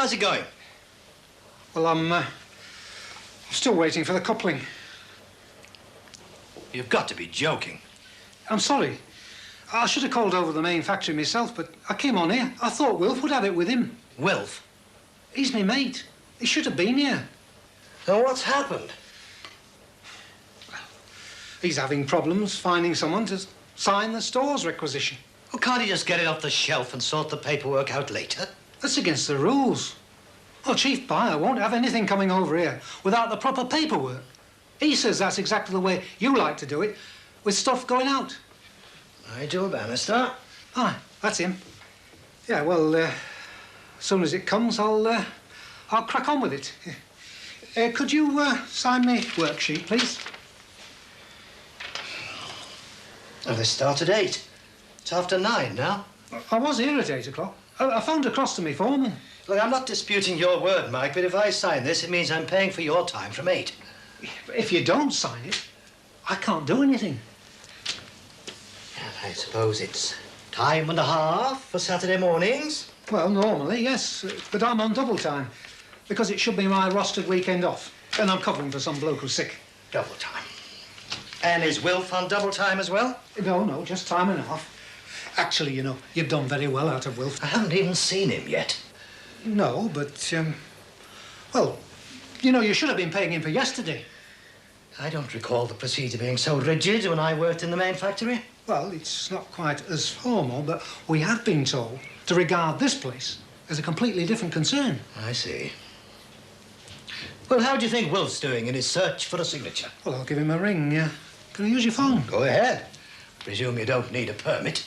How's it going? Well, I'm still waiting for the coupling. You've got to be joking. I'm sorry. I should have called over the main factory myself, but I came on here. I thought Wilf would have it with him. Wilf? He's my mate. He should have been here. And what's happened? He's having problems finding someone to sign the store's requisition. Well, can't he just get it off the shelf and sort the paperwork out later? That's against the rules. Oh, Chief Buyer won't have anything coming over here without the proper paperwork. He says that's exactly the way you like to do it, with stuff going out. Nigel Bannister? Aye, that's him. Yeah, well, as soon as it comes, I'll crack on with it. Could you sign me worksheet, please? Oh, they start at 8. It's after 9 now. I was here at 8 o'clock. I phoned across to me foreman. Look, I'm not disputing your word, Mike, but if I sign this, it means I'm paying for your time from 8. If you don't sign it, I can't do anything. I suppose it's time and a half for Saturday mornings? Well, normally, yes, but I'm on double time because it should be my rostered weekend off, and I'm covering for some bloke who's sick. Double time. And is Wilf on double time as well? No, just time and a half. Actually, you know, you've done very well out of Wilf. I haven't even seen him yet. No, but, well, you know, you should have been paying him for yesterday. I don't recall the procedure being so rigid when I worked in the main factory. Well, it's not quite as formal, but we have been told to regard this place as a completely different concern. I see. Well, how do you think Wilf's doing in his search for a signature? Well, I'll give him a ring. Can I use your phone? Go ahead. Presume you don't need a permit.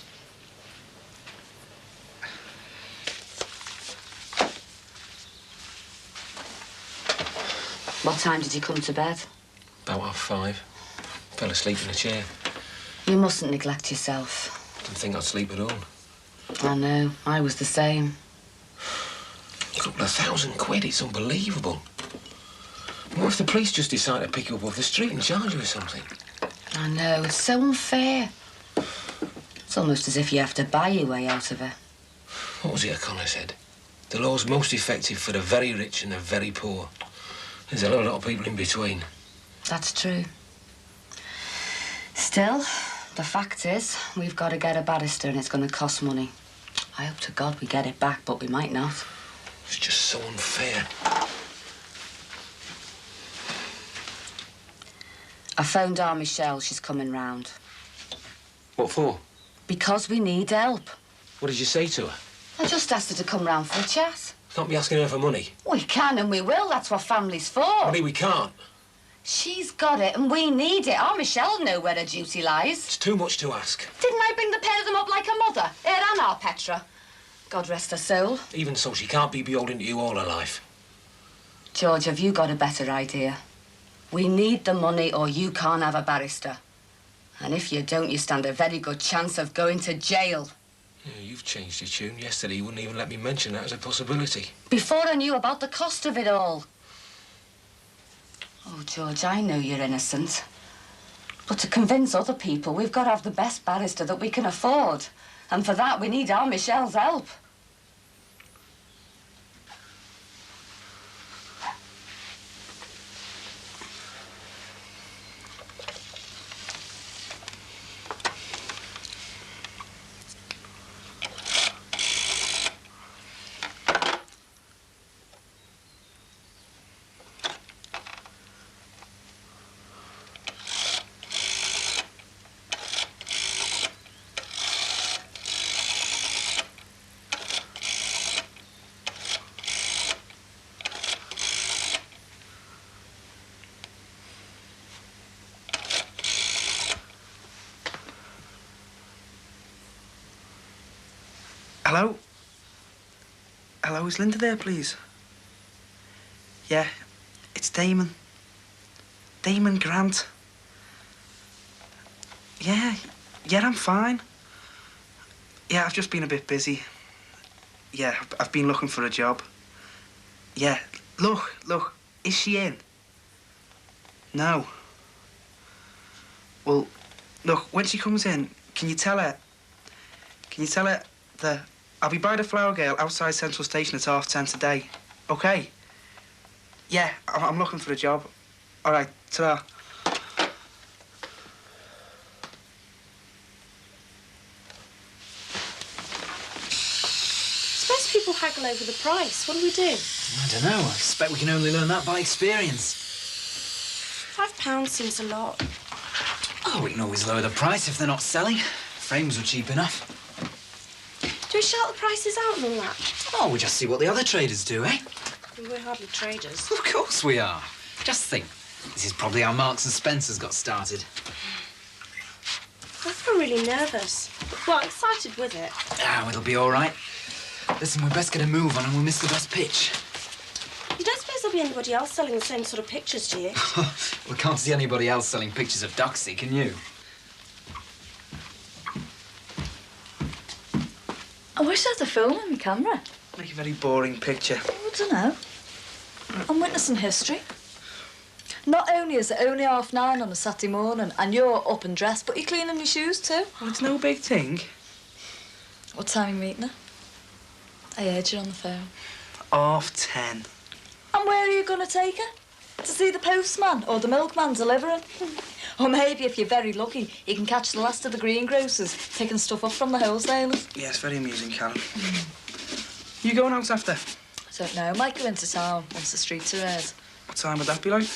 What time did you come to bed? About 5:30. Fell asleep in a chair. You mustn't neglect yourself. Didn't think I'd sleep at all. I know. I was the same. A couple of £1,000, it's unbelievable. What if the police just decide to pick you up off the street and charge you with something? I know. It's so unfair. It's almost as if you have to buy your way out of it. What was it O'Connor said? The law's most effective for the very rich and the very poor. There's a lot of people in between. That's true. Still, the fact is, we've got to get a barrister and it's going to cost money. I hope to God we get it back, but we might not. It's just so unfair. I phoned our Michelle. She's coming round. What for? Because we need help. What did you say to her? I just asked her to come round for a chat. Can't be asking her for money. We can and we will. That's what family's for. Money we can't. She's got it and we need it. Our Michelle know where her duty lies. It's too much to ask. Didn't I bring the pair of them up like a mother? Her and our Petra. God rest her soul. Even so, she can't be beholden to you all her life. George, have you got a better idea? We need the money or you can't have a barrister. And if you don't, you stand a very good chance of going to jail. Yeah, you've changed your tune. Yesterday, you wouldn't even let me mention that as a possibility. Before I knew about the cost of it all. Oh, George, I know you're innocent. But to convince other people, we've got to have the best barrister that we can afford. And for that, we need our Michelle's help. Hello? Hello, is Linda there, please? Yeah, it's Damon. Damon Grant. Yeah, I'm fine. Yeah, I've just been a bit busy. Yeah, I've been looking for a job. Yeah, look, is she in? No. Well, look, when she comes in, can you tell her that I'll be by the Flower Gale outside Central Station at 10:30 today? OK. Yeah, I'm looking for a job. All right, ta-ra. Suppose people haggle over the price. What do we do? I don't know. I expect we can only learn that by experience. £5 seems a lot. Oh, we can always lower the price if they're not selling. Frames were cheap enough. Do we shout the prices out and all that? Oh, we just see what the other traders do, eh? We're hardly traders. Of course we are. Just think, this is probably how Marks and Spencer's got started. I feel really nervous. Well, excited with it. Ah, it'll be all right. Listen, we best get a move on and we'll miss the best pitch. You don't suppose there'll be anybody else selling the same sort of pictures, do you? We can't see anybody else selling pictures of Doxy, can you? I wish I had a film in my camera. Make a very boring picture. I don't know. I'm witnessing history. Not only is it only 9:30 on a Saturday morning and you're up and dressed, but you're cleaning your shoes too. Well, it's no big thing. What time are you meeting her? I heard you on the phone. 10:30. And where are you going to take her? To see the postman or the milkman delivering? Or maybe, if you're very lucky, you can catch the last of the greengrocers picking stuff up from the wholesalers. Yeah, it's very amusing, Karen. You going out after? I don't know. Might go into town once the streets are aired. What time would that be like?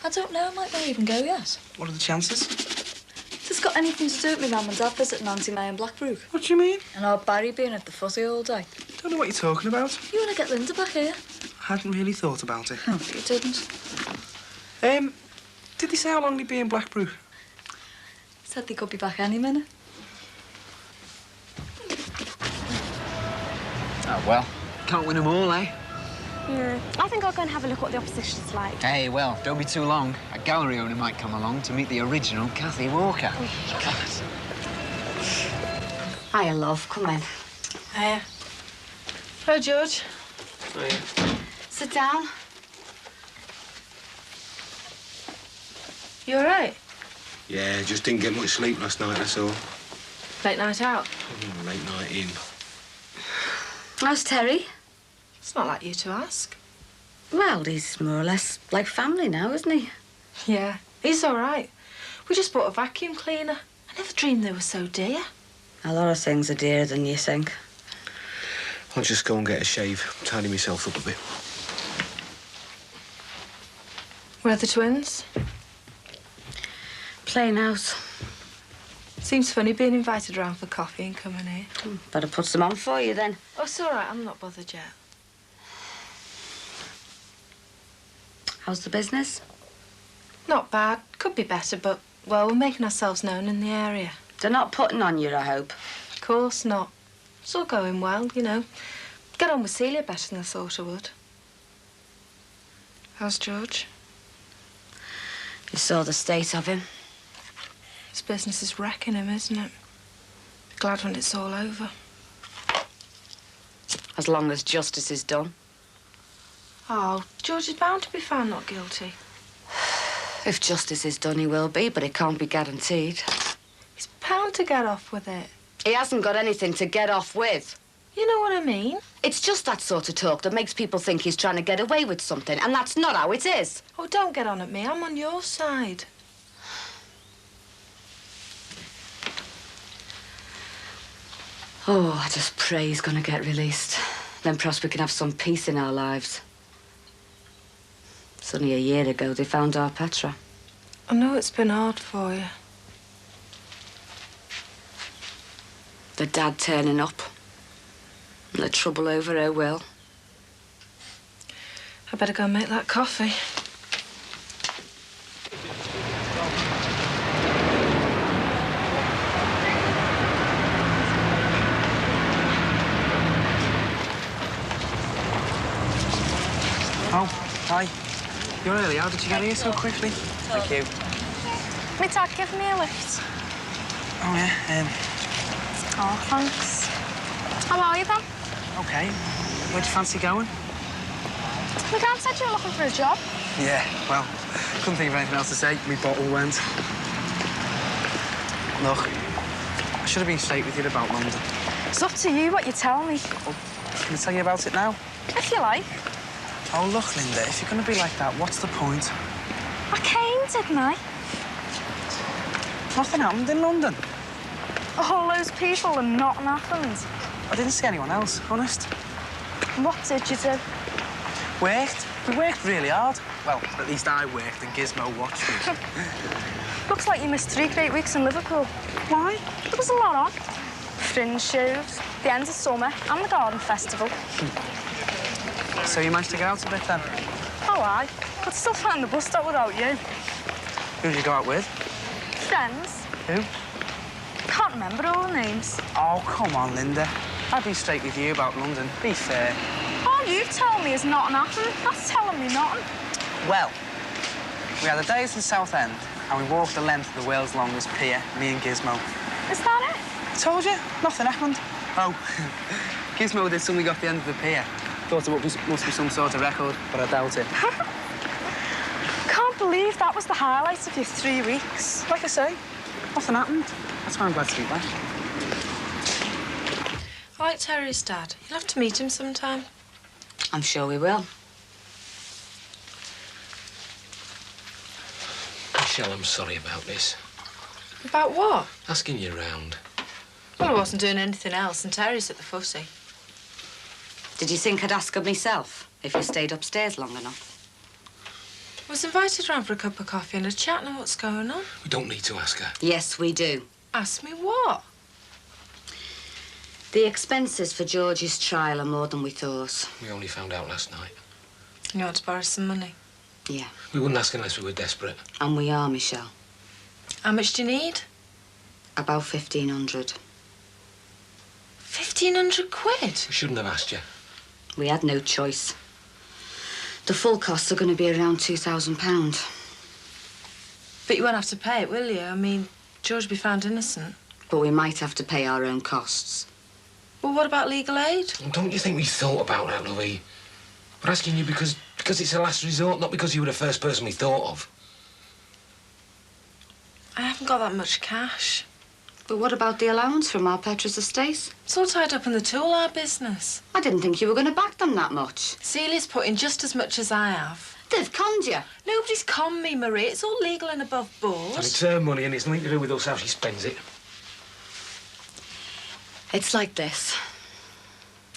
I don't know. Might not even go yet. What are the chances? If it's got anything to do with me mum and dad visiting Auntie May in Blackbrook. What do you mean? And our Barry being at the footy all day. Don't know what you're talking about. You want to get Linda back here? I hadn't really thought about it. Oh, you didn't. Did they say how long they'd be in Blackbrook? Said they could be back any minute. Oh, well, can't win them all, eh? I think I'll go and have a look at what the opposition's like. Hey, well, don't be too long. A gallery owner might come along to meet the original Kathy Walker. Hiya, love. Come in. Hiya. Hello, George. Sit down. You all right? Yeah, just didn't get much sleep last night, that's all. Late night out? Late night in. How's Terry? It's not like you to ask. Well, he's more or less like family now, isn't he? Yeah, he's all right. We just bought a vacuum cleaner. I never dreamed they were so dear. A lot of things are dearer than you think. I'll just go and get a shave, tidy myself up a bit. Where are the twins? Playing out. Seems funny being invited round for coffee and coming here. Better put some on for you, then. Oh, it's all right. I'm not bothered yet. How's the business? Not bad. Could be better, but, well, we're making ourselves known in the area. They're not putting on you, I hope. Of course not. It's all going well, you know. Get on with Celia better than I thought I would. How's George? You saw the state of him. His business is wrecking him, isn't it? Glad when it's all over. As long as justice is done. Oh, George is bound to be found not guilty. If justice is done, he will be, but it can't be guaranteed. He's bound to get off with it. He hasn't got anything to get off with. You know what I mean? It's just that sort of talk that makes people think he's trying to get away with something, and that's not how it is. Oh, don't get on at me. I'm on your side. Oh, I just pray he's going to get released. Then perhaps we can have some peace in our lives. It's only a year ago they found our Petra. I know it's been hard for you. The dad turning up. And the trouble over her will. I better go and make that coffee. Oh, hi. You're early. How did you get here so quickly? Thank you. My dad give me a lift. Oh, yeah. Oh, thanks. How are you then? OK. Where'd you fancy going? My dad said you were looking for a job. Yeah, well, couldn't think of anything else to say. My bottle went. Look, I should have been straight with you about London. It's up to you what you tell me. Oh, can I tell you about it now? If you like. Oh, look, Linda, if you're going to be like that, what's the point? I came, didn't I? Nothing happened in London. All those people and nothing happened. I didn't see anyone else, honest. What did you do? Worked. We worked really hard. Well, at least I worked and Gizmo watched us. Looks like you missed 3 great weeks in Liverpool. Why? There was a lot on. Fringe shows, the end of summer, and the garden festival. So you managed to get out a bit then? Oh, aye. Could still find the bus stop without you. Who did you go out with? Friends. Who? Can't remember all the names. Oh, come on, Linda. I'd be straight with you about London. Be fair. All you've told me is nothing happened. That's telling me nothing. Well, we had a days in Southend, and we walked the length of the world's longest pier, me and Gizmo. Is that it? I told you, nothing happened. Oh, Gizmo did something off the end of the pier. Thought it must be some sort of record, but I doubt it. Can't believe that was the highlight of your 3 weeks. Like I say, nothing happened. That's why I'm glad to be back. I like Terry's dad. You'll have to meet him sometime. I'm sure we will. Michelle, I'm sorry about this. About what? Asking you round. Well, I wasn't doing anything else, and Terry's at the footy. Did you think I'd ask her myself if you stayed upstairs long enough? I was invited round for a cup of coffee and a chat on what's going on. We don't need to ask her. Yes, we do. Ask me what? The expenses for George's trial are more than we thought. We only found out last night. You want to borrow some money? Yeah. We wouldn't ask unless we were desperate. And we are, Michelle. How much do you need? About 1,500. 1,500 quid? We shouldn't have asked you. We had no choice. The full costs are going to be around £2,000. But you won't have to pay it, will you? I mean, George will be found innocent. But we might have to pay our own costs. Well, what about legal aid? Well, don't you think we thought about that, Louis? We're asking you because it's a last resort, not because you were the first person we thought of. I haven't got that much cash. But what about the allowance from our Petra's estate? It's all tied up in the tool hire business. I didn't think you were going to back them that much. Celia's put in just as much as I have. They've conned you. Nobody's conned me, Marie. It's all legal and above board. And it's her money and it's nothing to do with us how she spends it. It's like this.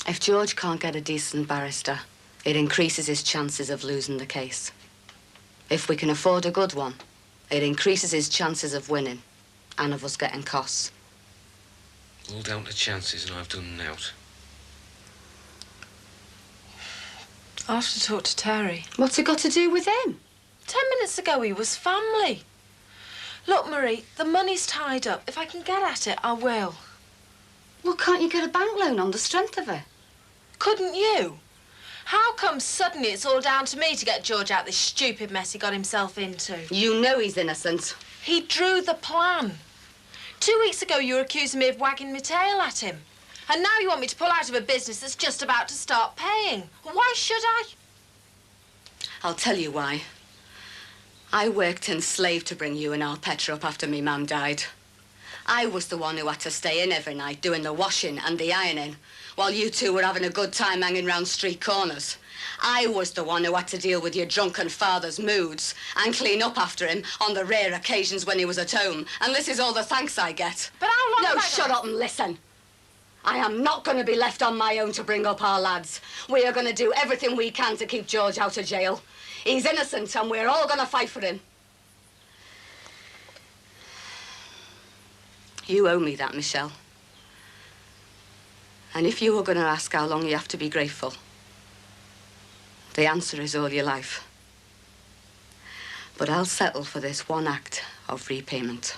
If George can't get a decent barrister, it increases his chances of losing the case. If we can afford a good one, it increases his chances of winning and of us getting costs. All down to chances, and I've done nought. I'll have to talk to Terry. What's it got to do with him? 10 minutes ago, he was family. Look, Marie, the money's tied up. If I can get at it, I will. Well, can't you get a bank loan on the strength of it? Couldn't you? How come suddenly it's all down to me to get George out this stupid mess he got himself into? You know he's innocent. He drew the plan. 2 weeks ago, you were accusing me of wagging my tail at him. And now you want me to pull out of a business that's just about to start paying. Why should I? I'll tell you why. I worked and slaved to bring you and our Petra up after me mum died. I was the one who had to stay in every night doing the washing and the ironing, while you two were having a good time hanging round street corners. I was the one who had to deal with your drunken father's moods and clean up after him on the rare occasions when he was at home. And this is all the thanks I get. But how long No, have I shut up and listen. I am not going to be left on my own to bring up our lads. We are going to do everything we can to keep George out of jail. He's innocent and we're all going to fight for him. You owe me that, Michelle. And if you were going to ask how long you have to be grateful, the answer is all your life. But I'll settle for this one act of repayment.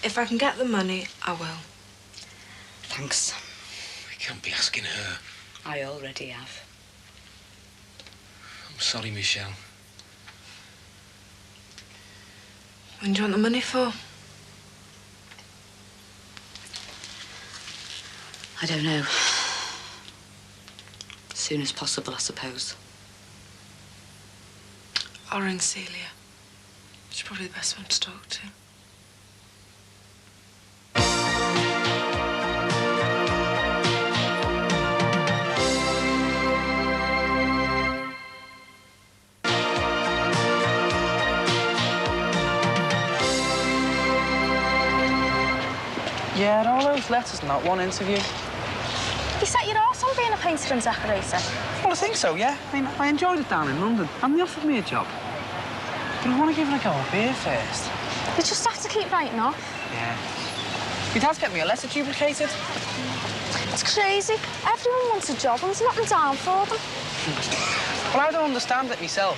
If I can get the money, I will. Thanks. We can't be asking her. I already have. I'm sorry, Michelle. When do you want the money for? I don't know. As soon as possible, I suppose. I'll ring Celia. She's probably the best one to talk to. Dad, all those letters, not one interview. You set your arse on being a painter and decorator. Well, I think so, yeah. I mean, I enjoyed it down in London, and they offered me a job. But I want to give it a go up here first. You just have to keep writing off. Yeah. Your dad's get me a letter duplicated. It's crazy. Everyone wants a job and there's nothing down for them. Well, I don't understand it myself,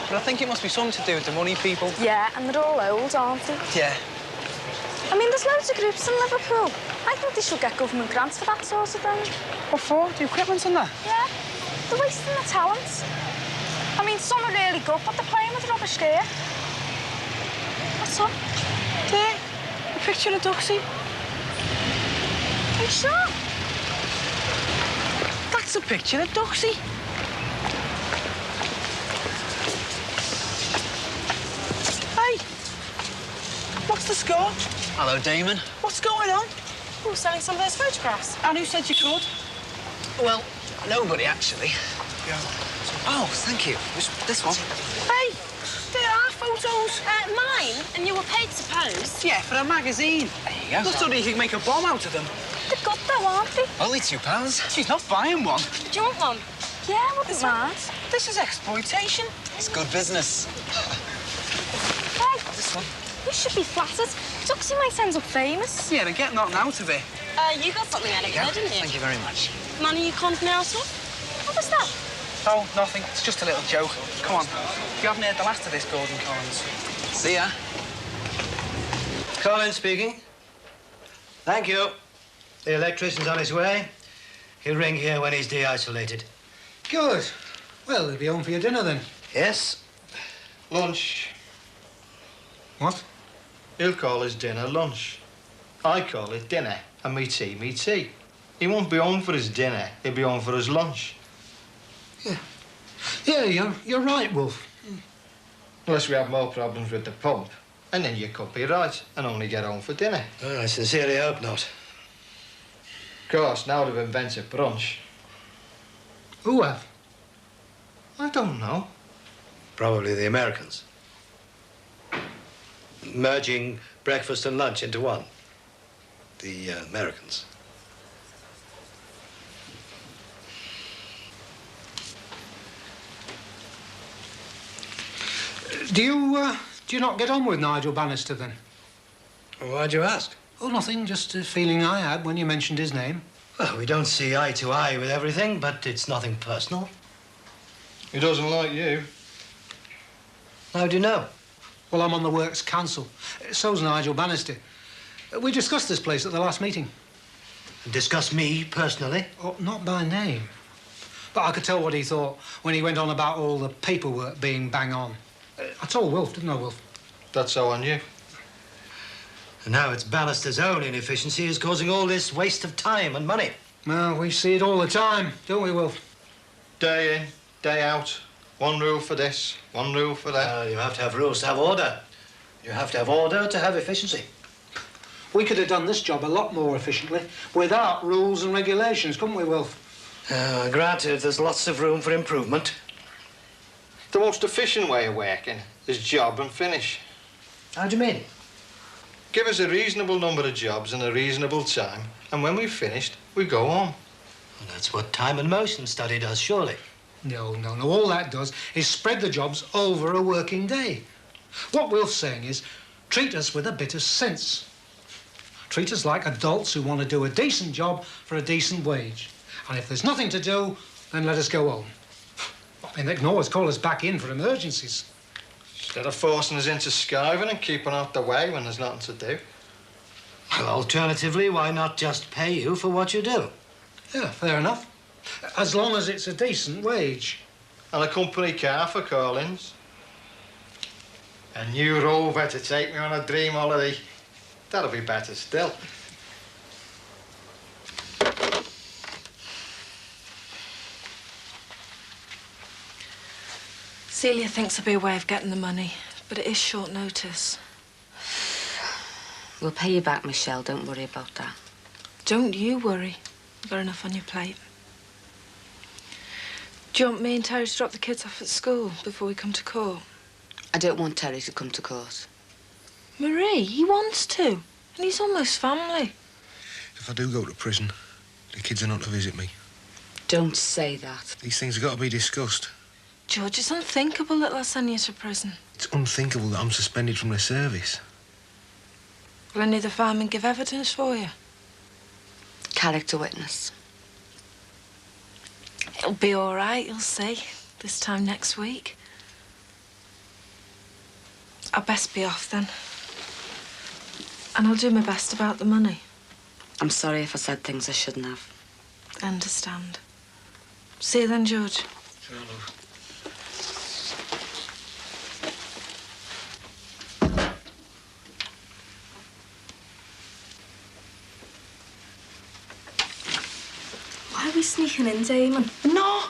but I think it must be something to do with the money people. Yeah, and they're all old, aren't they? Yeah. I mean, there's loads of groups in Liverpool. I think they should get government grants for that sort of thing. What for? The equipment and that? Yeah. They're wasting their talents. I mean, some are really good, but they're playing with rubbish gear. What's up? There. A picture of Duxie. Are you sure? That's a picture of Duxie. Hey. What's the score? Hello, Damon. What's going on? Oh, selling some of those photographs. And who said you could? Well, nobody, actually. Yeah. Oh, thank you. This one. Hey, there are photos. Mine? And you were paid to pose? Yeah, for a magazine. There you go. Looks like you could make a bomb out of them. They're good though, aren't they? Only £2. She's not buying one. Do you want one? Yeah, I wouldn't mind. This is exploitation. It's good business. Hey, This one. you should be flattered. Duxie might end up famous. Yeah, and get nothing out of it. You got something out of Yeah, it, didn't you? thank you very much. Money you conned me out of? What was that? Oh, nothing. It's just a little joke. Come on. You haven't heard the last of this, Gordon Collins. See ya. Collins speaking. Thank you. The electrician's on his way. He'll ring here when he's de-isolated. Good. Well, he'll be home for your dinner then. Yes? Lunch. What? He'll call his dinner lunch. I call it dinner, and me tea, me tea. He won't be home for his dinner, he'll be home for his lunch. Yeah, you're right, Wolf. Unless we have more problems with the pump. And then you could be right and only get home for dinner. Oh, I sincerely hope not. Of course, now they've invented brunch. Who have? I don't know. Probably the Americans. Merging breakfast and lunch into one. The Americans. Do you not get on with Nigel Bannister then? Why'd you ask? Oh, nothing. Just a feeling I had when you mentioned his name. Well, we don't see eye to eye with everything, but it's nothing personal. He doesn't like you. How do you know? Well, I'm on the Works Council. So's Nigel Bannister. We discussed this place at the last meeting. Discuss me personally? Oh, not by name. But I could tell what he thought when he went on about all the paperwork being bang on. I told Wilf, didn't I, Wilf? That's so on you. And now it's Bannister's own inefficiency is causing all this waste of time and money. Well, we see it all the time, don't we, Wilf? Day in, day out. One rule for this, one rule for that. You have to have rules to have order. You have to have order to have efficiency. We could have done this job a lot more efficiently without rules and regulations, couldn't we, Wilf? Granted, there's lots of room for improvement. The most efficient way of working is job and finish. How do you mean? Give us a reasonable number of jobs in a reasonable time, and when we've finished, we go home. Well, that's what time and motion study does, surely. No. All that does is spread the jobs over a working day. What Wilf's saying is, treat us with a bit of sense. Treat us like adults who want to do a decent job for a decent wage. And if there's nothing to do, then let us go home. I mean, they can always call us back in for emergencies. Instead of forcing us into skiving and keeping out the way when there's nothing to do. Well, alternatively, why not just pay you for what you do? Yeah, fair enough. As long as it's a decent wage. And a company car for Collins. A new Rover to take me on a dream holiday. That'll be better still. Celia thinks there'll be a way of getting the money, but it is short notice. We'll pay you back, Michelle. Don't worry about that. Don't you worry. You've got enough on your plate. Do you want me and Terry to drop the kids off at school before we come to court? I don't want Terry to come to court. Marie, he wants to. And he's almost family. If I do go to prison, the kids are not to visit me. Don't say that. These things have got to be discussed. George, it's unthinkable that they'll send you to prison. It's unthinkable that I'm suspended from the service. Will any of the firemen give evidence for you? Character witness. It'll be all right, you'll see, this time next week. I'd best be off then. And I'll do my best about the money. I'm sorry if I said things I shouldn't have. I understand. See you then, George. Sure, love. Why are we sneaking in, Damon? No.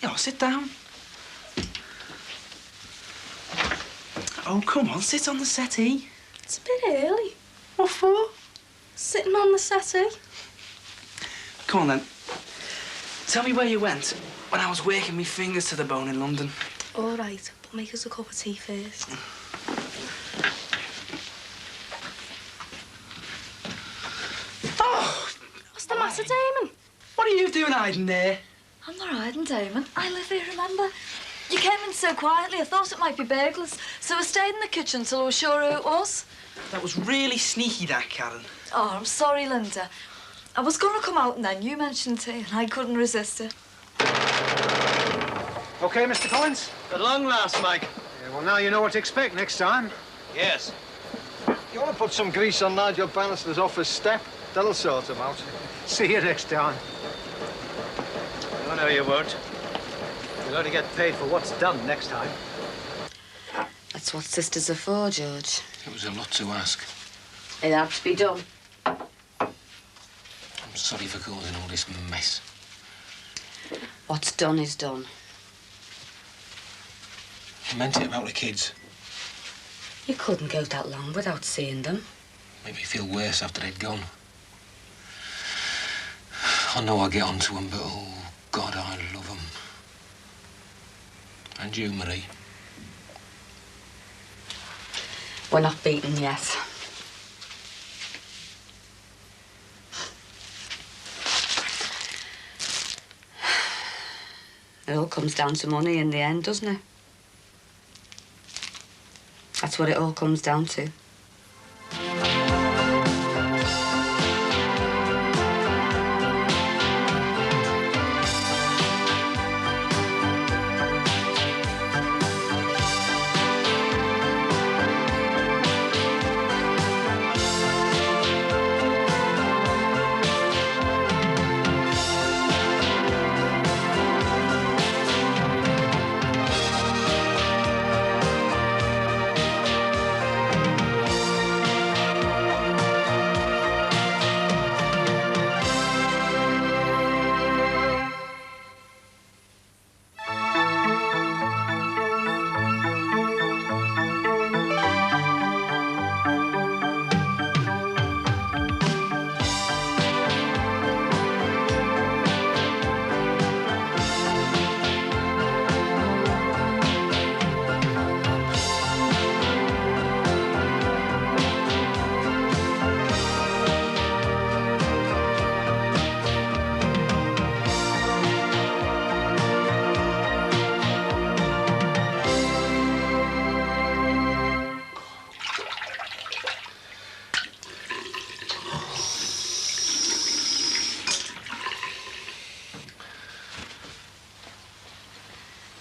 No, sit down. Oh, come on, sit on the settee. It's a bit early. What for? Sitting on the settee. Come on, then. Tell me where you went when I was working me fingers to the bone in London. All right, but make us a cup of tea first. Oh! What's the matter, Damon? What are you doing hiding there? I'm not hiding, Damon. I live here, remember? You came in so quietly, I thought it might be burglars, so I stayed in the kitchen till I was sure who it was. That was really sneaky, that, Karen. Oh, I'm sorry, Linda. I was going to come out and then you mentioned tea and I couldn't resist it. OK, Mr. Collins? At long last, Mike. Yeah, well, now you know what to expect next time. Yes. You want to put some grease on Nigel Bannister's office step? That'll sort him out. See you next time. Oh, no, you won't. You're going to get paid for what's done next time. That's what sisters are for, George. It was a lot to ask. It had to be done. I'm sorry for causing all this mess. What's done is done. I meant it about the kids. You couldn't go that long without seeing them. Made me feel worse after they'd gone. I know I get on to them, but oh, God, I love them. And you, Marie. We're not beaten yet. It all comes down to money in the end, doesn't it? That's what it all comes down to.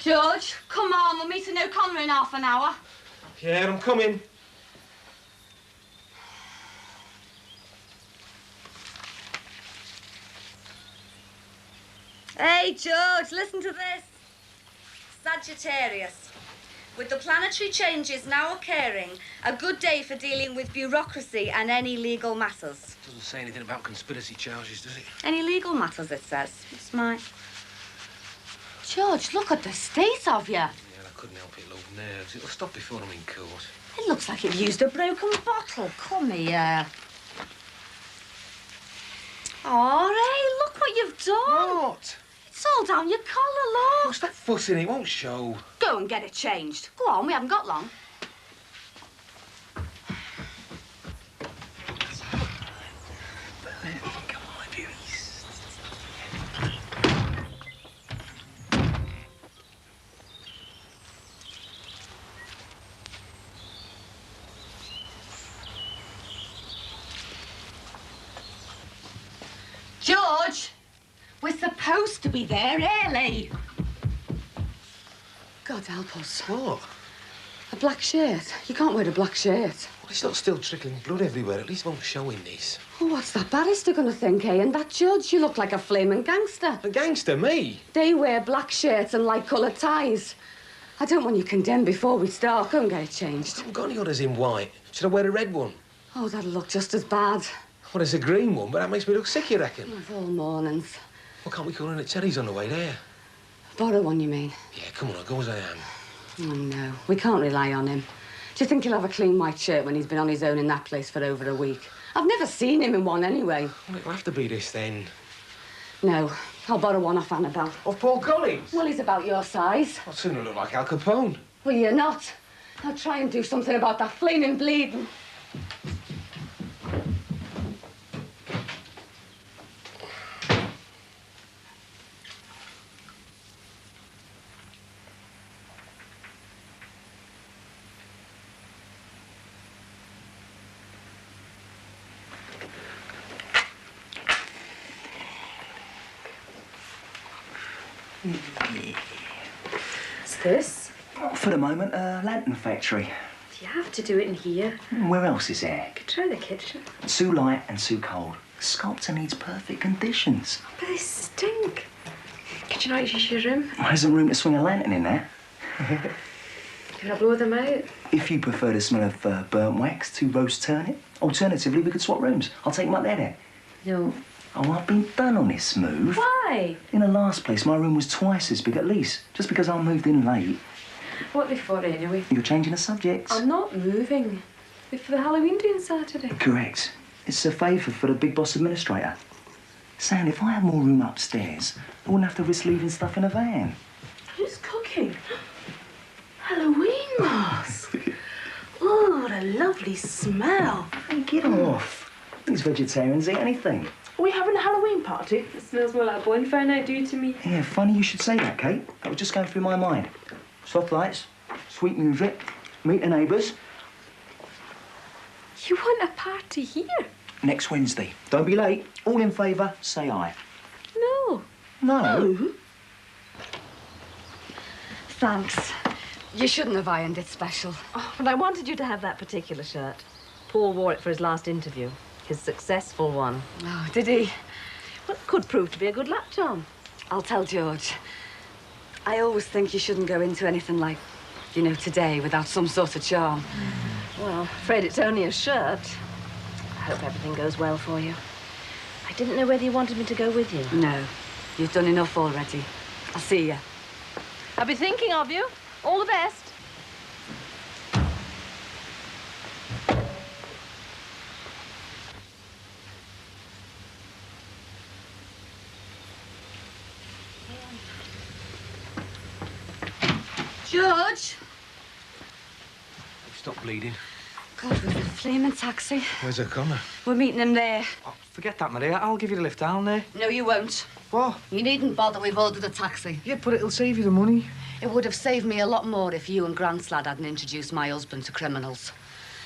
George, come on, we'll meet in O'Connor in half an hour. Yeah, I'm coming. Hey, George, listen to this. Sagittarius. With the planetary changes now occurring, a good day for dealing with bureaucracy and any legal matters. Doesn't say anything about conspiracy charges, does it? Any legal matters, it says. It's mine. George, look at the state of you. Yeah, I couldn't help it, love. Nerves. It'll stop before I'm in court. It looks like you've used a broken bottle. Come here. Oh, Ray, look what you've done. What? It's all down your collar, look. What's that fussing? It won't show. Go and get it changed. Go on, we haven't got long. We're supposed to be there early. God help us. What? A black shirt. You can't wear a black shirt. Well, it's not still trickling blood everywhere. At least it won't show in this. Oh, what's that barrister gonna think, eh? And that judge, you look like a flaming gangster. A gangster, me? They wear black shirts and light-coloured ties. I don't want you condemned before we start. Go and get it changed. I haven't got any others in white. Should I wear a red one? Oh, that'll look just as bad. Well, there's a green one, but that makes me look sick, you reckon? Of all mornings. Well, can't we call in at Terry's on the way there? Borrow one, you mean? Yeah, come on, I'll go as I am. Oh, no. We can't rely on him. Do you think he'll have a clean white shirt when he's been on his own in that place for over a week? I've never seen him in one anyway. Well, it'll have to be this, then. No. I'll borrow one off Annabelle. Of Paul Collins? Well, he's about your size. I'd sooner look like Al Capone. Well, you're not. I'll try and do something about that flaming bleeding. What's this? For the moment, a lantern factory. You have to do it in here. Where else is there? You could try the kitchen. Too light and too cold. The sculptor needs perfect conditions. But they stink. Could you not use your room? Well, there's a room to swing a lantern in there. Can I blow them out? If you prefer the smell of burnt wax to roast turnip, alternatively, we could swap rooms. I'll take them up there then. No. Oh, I've been done on this move. Why? In the last place, my room was twice as big at least. Just because I moved in late. What before anyway? You're changing the subject. I'm not moving. It's for the Halloween do on Saturday. Correct. It's a favour for the big boss administrator. Sam, if I had more room upstairs, I wouldn't have to risk leaving stuff in a van. Who's cooking? Halloween mask. Oh, what a lovely smell. Hey, get off. These vegetarians eat anything. Are we having a Halloween party? It smells more like a bonfire now, do to me. Yeah, funny you should say that, Kate. That was just going through my mind. Soft lights, sweet music, meet the neighbours. You want a party here? Next Wednesday. Don't be late. All in favour, say aye. No. No? Thanks. You shouldn't have ironed it special. Oh, but I wanted you to have that particular shirt. Paul wore it for his last interview. His successful one. Oh, did he? Well, it could prove to be a good lap charm. I'll tell George. I always think you shouldn't go into anything like, you know, today without some sort of charm. Well, afraid it's only a shirt. I hope everything goes well for you. I didn't know whether you wanted me to go with you. No. You've done enough already. I'll see you. I'll be thinking of you. All the best. George! Stop bleeding. God, with a flaming taxi. Where's O'Connor? We're meeting him there. Oh, forget that, Maria. I'll give you the lift down there. No, you won't. What? You needn't bother. We've ordered a taxi. Yeah, but it'll save you the money. It would have saved me a lot more if you and Grandslad hadn't introduced my husband to criminals.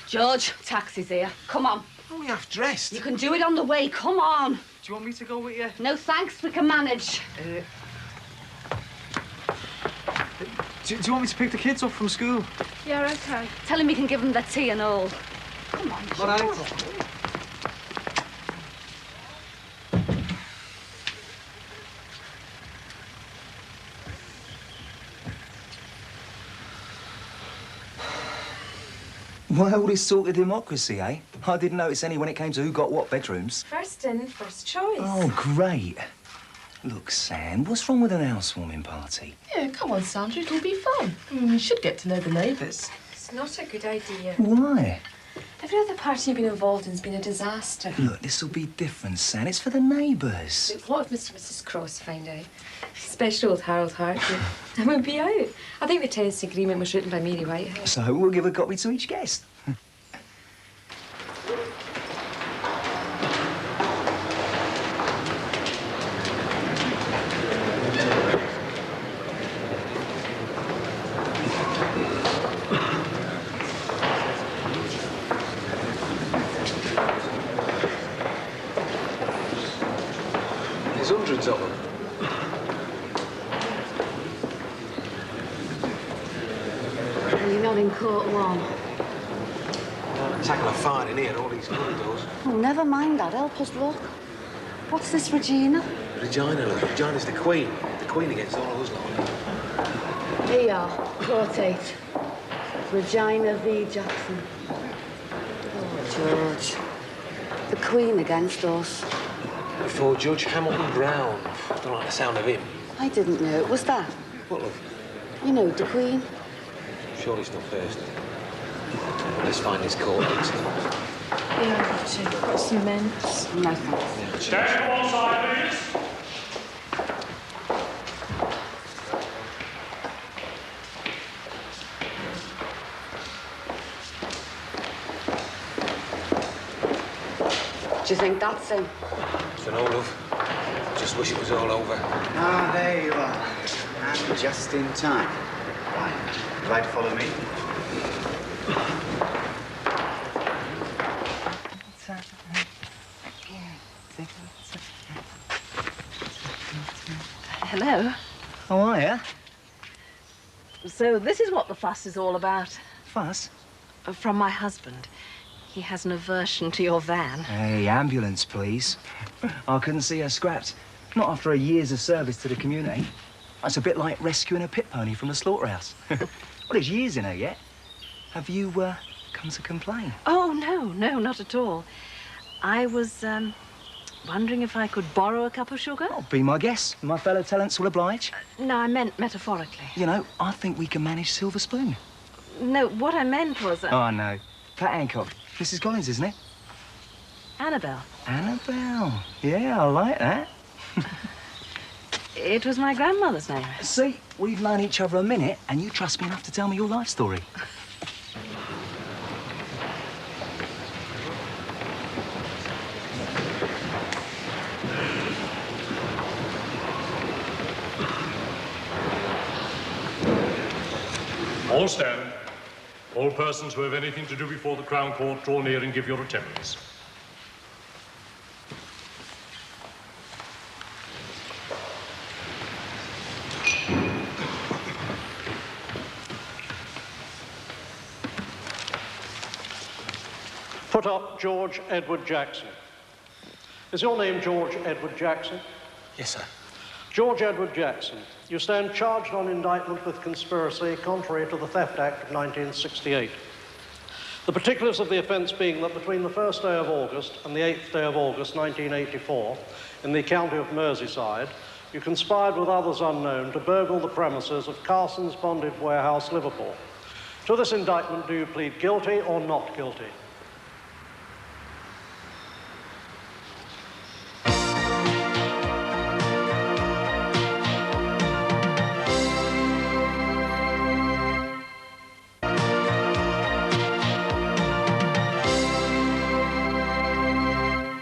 George, taxi's here. Come on. I'm only half dressed. You can do it on the way. Come on. Do you want me to go with you? No thanks. We can manage. Do you want me to pick the kids up from school? Yeah, okay. Tell him he can give them the tea and all. Come on, George. All right. Why all this sort of democracy, eh? I didn't notice any when it came to who got what bedrooms. First in, first choice. Oh, great. Look, Sam, what's wrong with an housewarming party? Yeah, come on, Sandra, it'll be fun. You should get to know the neighbours. It's not a good idea. Why? Every other party you've been involved in has been a disaster. Look, this'll be different, Sam. It's for the neighbours. What if Mr. and Mrs. Cross find out? Especially old Harold Hartley. And we'll be out. I think the tenants' agreement was written by Mary Whitehouse. So we'll give a copy to each guest. There's hundreds of them. Well, you're not in court one. Tackle a fine in here, all these corridors. Oh, never mind that. Help us look. What's this, Regina? Regina, look. Regina's the Queen. The Queen against all of us, lot. Here you are, Court 8. Regina v. Jackson. Oh, George. The Queen against us. Before Judge Hamilton Brown. I don't like the sound of him. I didn't know it was that. What, love? You know, the Queen. Surely it's not first. Let's find this court. Yeah, I've got some mints. No, thanks. Stand to one side, please. Do you think that's him? I don't know, love. Just wish it was all over. Ah, there you are. And just in time. Right. Would you like to follow me? Hello. How are you? So this is what the fuss is all about. Fuss? From my husband. He has an aversion to your van. Hey, ambulance, please. I couldn't see her scrapped. Not after a years of service to the community. That's a bit like rescuing a pit pony from the slaughterhouse. Well, there's years in her yet. Have you, come to complain? Oh, no, not at all. I was, wondering if I could borrow a cup of sugar? Oh, be my guest. My fellow talents will oblige. No, I meant metaphorically. You know, I think we can manage Silver Spoon. No, what I meant was... Oh, no. Pat Hancock. Mrs. Collins, isn't it? Annabelle. Annabelle. Yeah, I like that. It was my grandmother's name. See, we've known each other a minute, and you trust me enough to tell me your life story. All stand. All persons who have anything to do before the Crown Court, draw near and give your attendance. Put up George Edward Jackson. Is your name George Edward Jackson? Yes, sir. George Edward Jackson, you stand charged on indictment with conspiracy contrary to the Theft Act of 1968. The particulars of the offence being that between the 1st day of August and the 8th day of August 1984, in the county of Merseyside, you conspired with others unknown to burgle the premises of Carson's Bonded Warehouse, Liverpool. To this indictment, do you plead guilty or not guilty?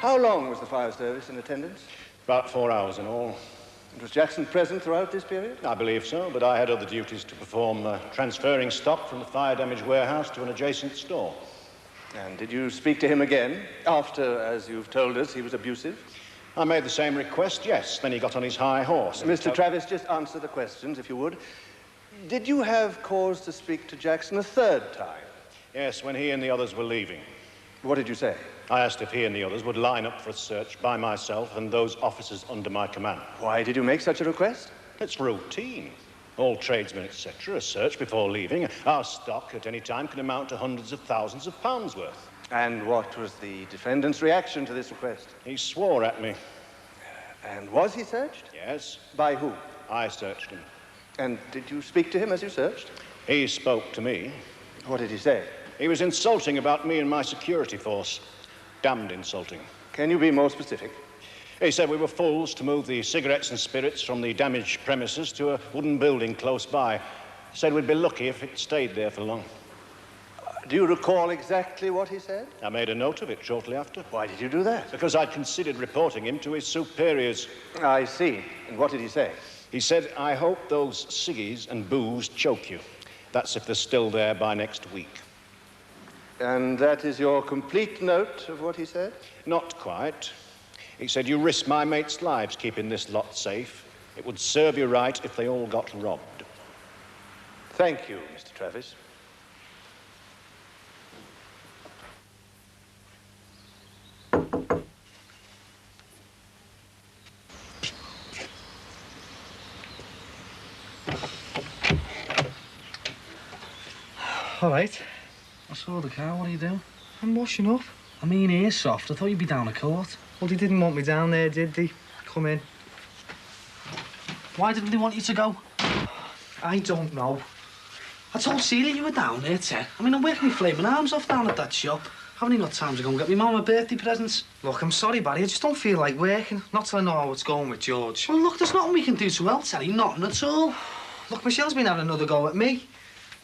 How long was the fire service in attendance? About 4 hours in all. And was Jackson present throughout this period? I believe so, but I had other duties to perform, transferring stock from the fire-damaged warehouse to an adjacent store. And did you speak to him again after, as you've told us, he was abusive? I made the same request, yes. Then he got on his high horse. Mr. Travis, just answer the questions, if you would. Did you have cause to speak to Jackson a third time? Yes, when he and the others were leaving. What did you say? I asked if he and the others would line up for a search by myself and those officers under my command. Why did you make such a request? It's routine. All tradesmen, etc., are searched before leaving. Our stock at any time can amount to hundreds of thousands of pounds worth. And what was the defendant's reaction to this request? He swore at me. And was he searched? Yes. By who? I searched him. And did you speak to him as you searched? He spoke to me. What did he say? He was insulting about me and my security force. Damned insulting. Can you be more specific? He said we were fools to move the cigarettes and spirits from the damaged premises to a wooden building close by. He said we'd be lucky if it stayed there for long. Do you recall exactly what he said? I made a note of it shortly after. Why did you do that? Because I'd considered reporting him to his superiors. I see. And what did he say? He said, I hope those ciggies and booze choke you. That's if they're still there by next week. And that is your complete note of what he said? Not quite. He said, you risk my mates' lives keeping this lot safe. It would serve you right if they all got robbed. Thank you, Mr. Travis. All right. I saw the car. What are you doing? I'm washing up. I mean, ears soft. I thought you'd be down at court. Well, they didn't want me down there, did they? Come in. Why didn't they want you to go? I don't know. I told Celia you were down there, Ted. I mean, I'm working my flaming arms off down at that shop. Haven't you got time to go and get me mum a birthday presents? Look, I'm sorry, Barry. I just don't feel like working. Not till I know how it's going with George. Well, look, there's nothing we can do to help, Teddy. Nothing at all. Look, Michelle's been having another go at me.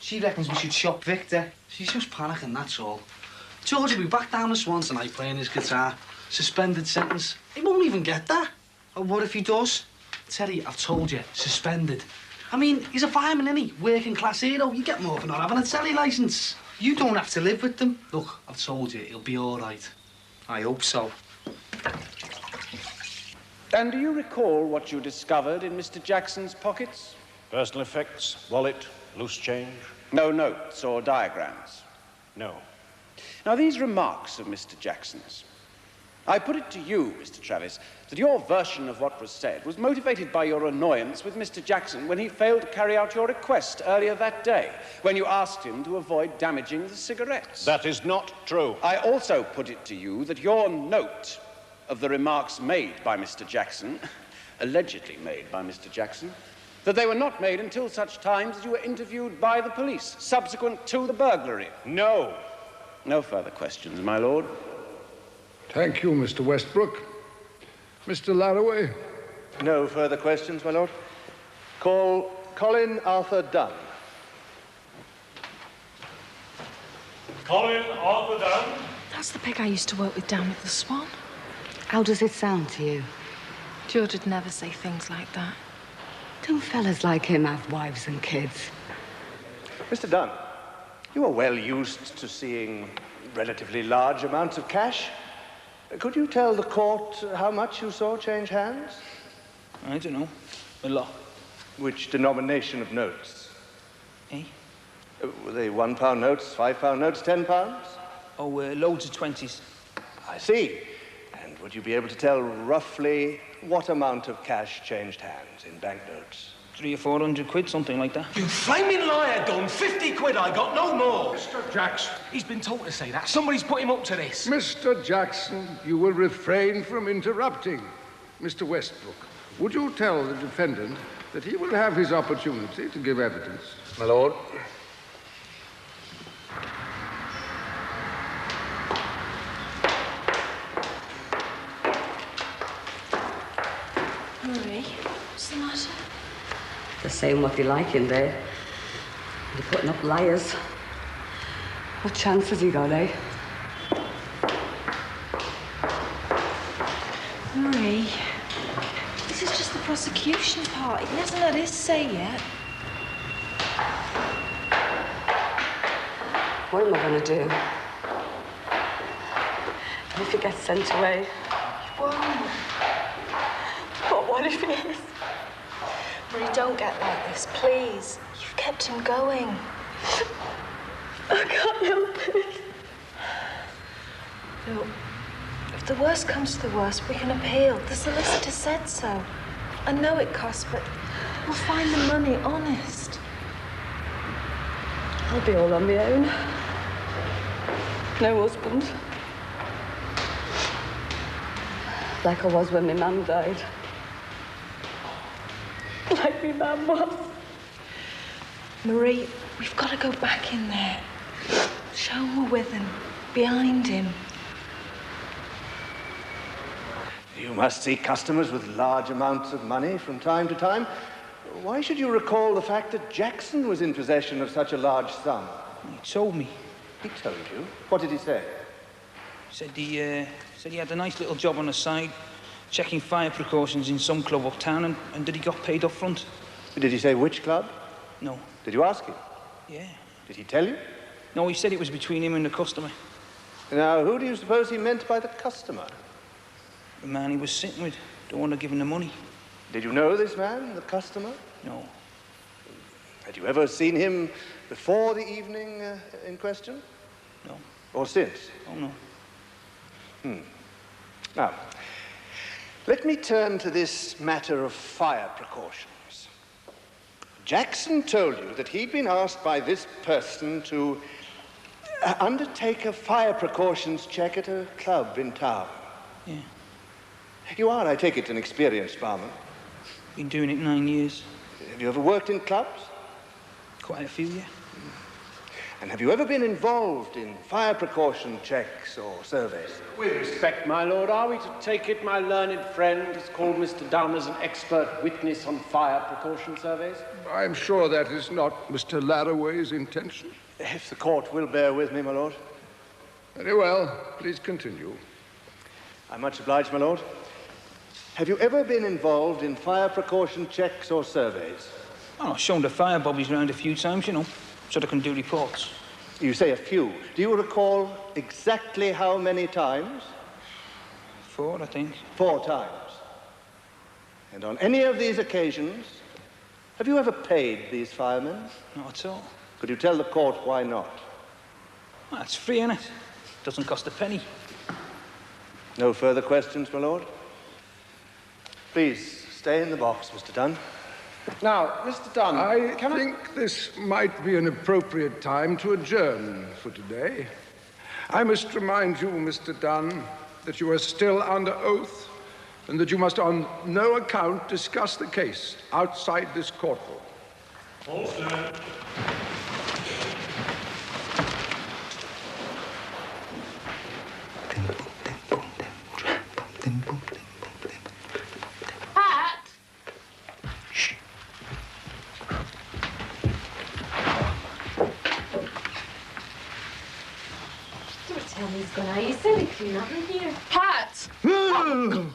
She reckons we should shop Victor. She's just panicking, that's all. George will be back down the Swan tonight playing his guitar. Suspended sentence. He won't even get that. Or what if he does? Teddy, I've told you, suspended. I mean, he's a fireman, isn't he? Working class hero. You get more for not having a telly licence. You don't have to live with them. Look, I've told you, he'll be all right. I hope so. And do you recall what you discovered in Mr. Jackson's pockets? Personal effects, wallet, loose change? No notes or diagrams? No. Now, these remarks of Mr. Jackson's, I put it to you, Mr. Travis, that your version of what was said was motivated by your annoyance with Mr. Jackson when he failed to carry out your request earlier that day, when you asked him to avoid damaging the cigarettes. That is not true. I also put it to you that your note of the remarks made by Mr. Jackson, allegedly made by Mr. Jackson, that they were not made until such times as you were interviewed by the police, subsequent to the burglary. No. No further questions, my lord. Thank you, Mr. Westbrook. Mr. Laraway? No further questions, my lord. Call Colin Arthur Dunn. Colin Arthur Dunn? That's the pig I used to work with down at the Swan. How does it sound to you? George would never say things like that. Don't fellas like him have wives and kids? Mr. Dunn, you are well used to seeing relatively large amounts of cash. Could you tell the court how much you saw change hands? I don't know. A lot. Which denomination of notes? Eh? Were they £1 notes, £5 notes, £10? Oh, loads of 20s. I see. And would you be able to tell roughly what amount of cash changed hands in banknotes? 300 or 400 quid, something like that. You flaming liar, Don. 50 quid, I got no more. Mr. Jackson. He's been told to say that. Somebody's put him up to this. Mr. Jackson, you will refrain from interrupting. Mr. Westbrook, would you tell the defendant that he will have his opportunity to give evidence? My lord. Marie, what's the matter? They're saying what they like in there. They're putting up liars. What chance has he got, eh? Marie, this is just the prosecution part. He hasn't had his say yet. What am I going to do? If he gets sent away? Whoa. But what if he is? Marie, don't get like this, please. You've kept him going. I can't help it. Look, if the worst comes to the worst, we can appeal. The solicitor said so. I know it costs, but we'll find the money, honest. I'll be all on my own. No husband. Like I was when my mum died. Like my mum was. Marie, we've got to go back in there. Show we're with him, behind him. You must see customers with large amounts of money from time to time. Why should you recall the fact that Jackson was in possession of such a large sum? He told me. He told you? What did he say? Said he had a nice little job on the side, checking fire precautions in some club uptown, and that he got paid up front. Did he say which club? No. Did you ask him? Yeah. Did he tell you? No, he said it was between him and the customer. Now, who do you suppose he meant by the customer? The man he was sitting with. Don't want to give him the money. Did you know this man, the customer? No. Had you ever seen him before the evening in question? No. Or since? Oh, no. Now, let me turn to this matter of fire precautions. Jackson told you that he'd been asked by this person to undertake a fire precautions check at a club in town. Yeah. You are, I take it, an experienced barman. Been doing it 9 years. Have you ever worked in clubs? Quite a few, yeah. And have you ever been involved in fire precaution checks or surveys? With respect, my lord, are we to take it my learned friend has called Mr. Dunn as an expert witness on fire precaution surveys? I'm sure that is not Mr. Laraway's intention. If the court will bear with me, my lord. Very well. Please continue. I'm much obliged, my lord. Have you ever been involved in fire precaution checks or surveys? Oh, I've shown the fire bobbies round a few times, you know, so they can do reports. You say a few. Do you recall exactly how many times? 4, I think. 4 times. And on any of these occasions, have you ever paid these firemen? Not at all. Could you tell the court why not? Well, it's free, innit? Doesn't cost a penny. No further questions, my lord? Please, stay in the box, Mr. Dunn. Now, Mr. Dunn, I think this might be an appropriate time to adjourn for today. I must remind you, Mr. Dunn, that you are still under oath and that you must on no account discuss the case outside this courtroom. All stand. Pat! Don't tell me he's gone out. You said he'd clean up in here. Pat!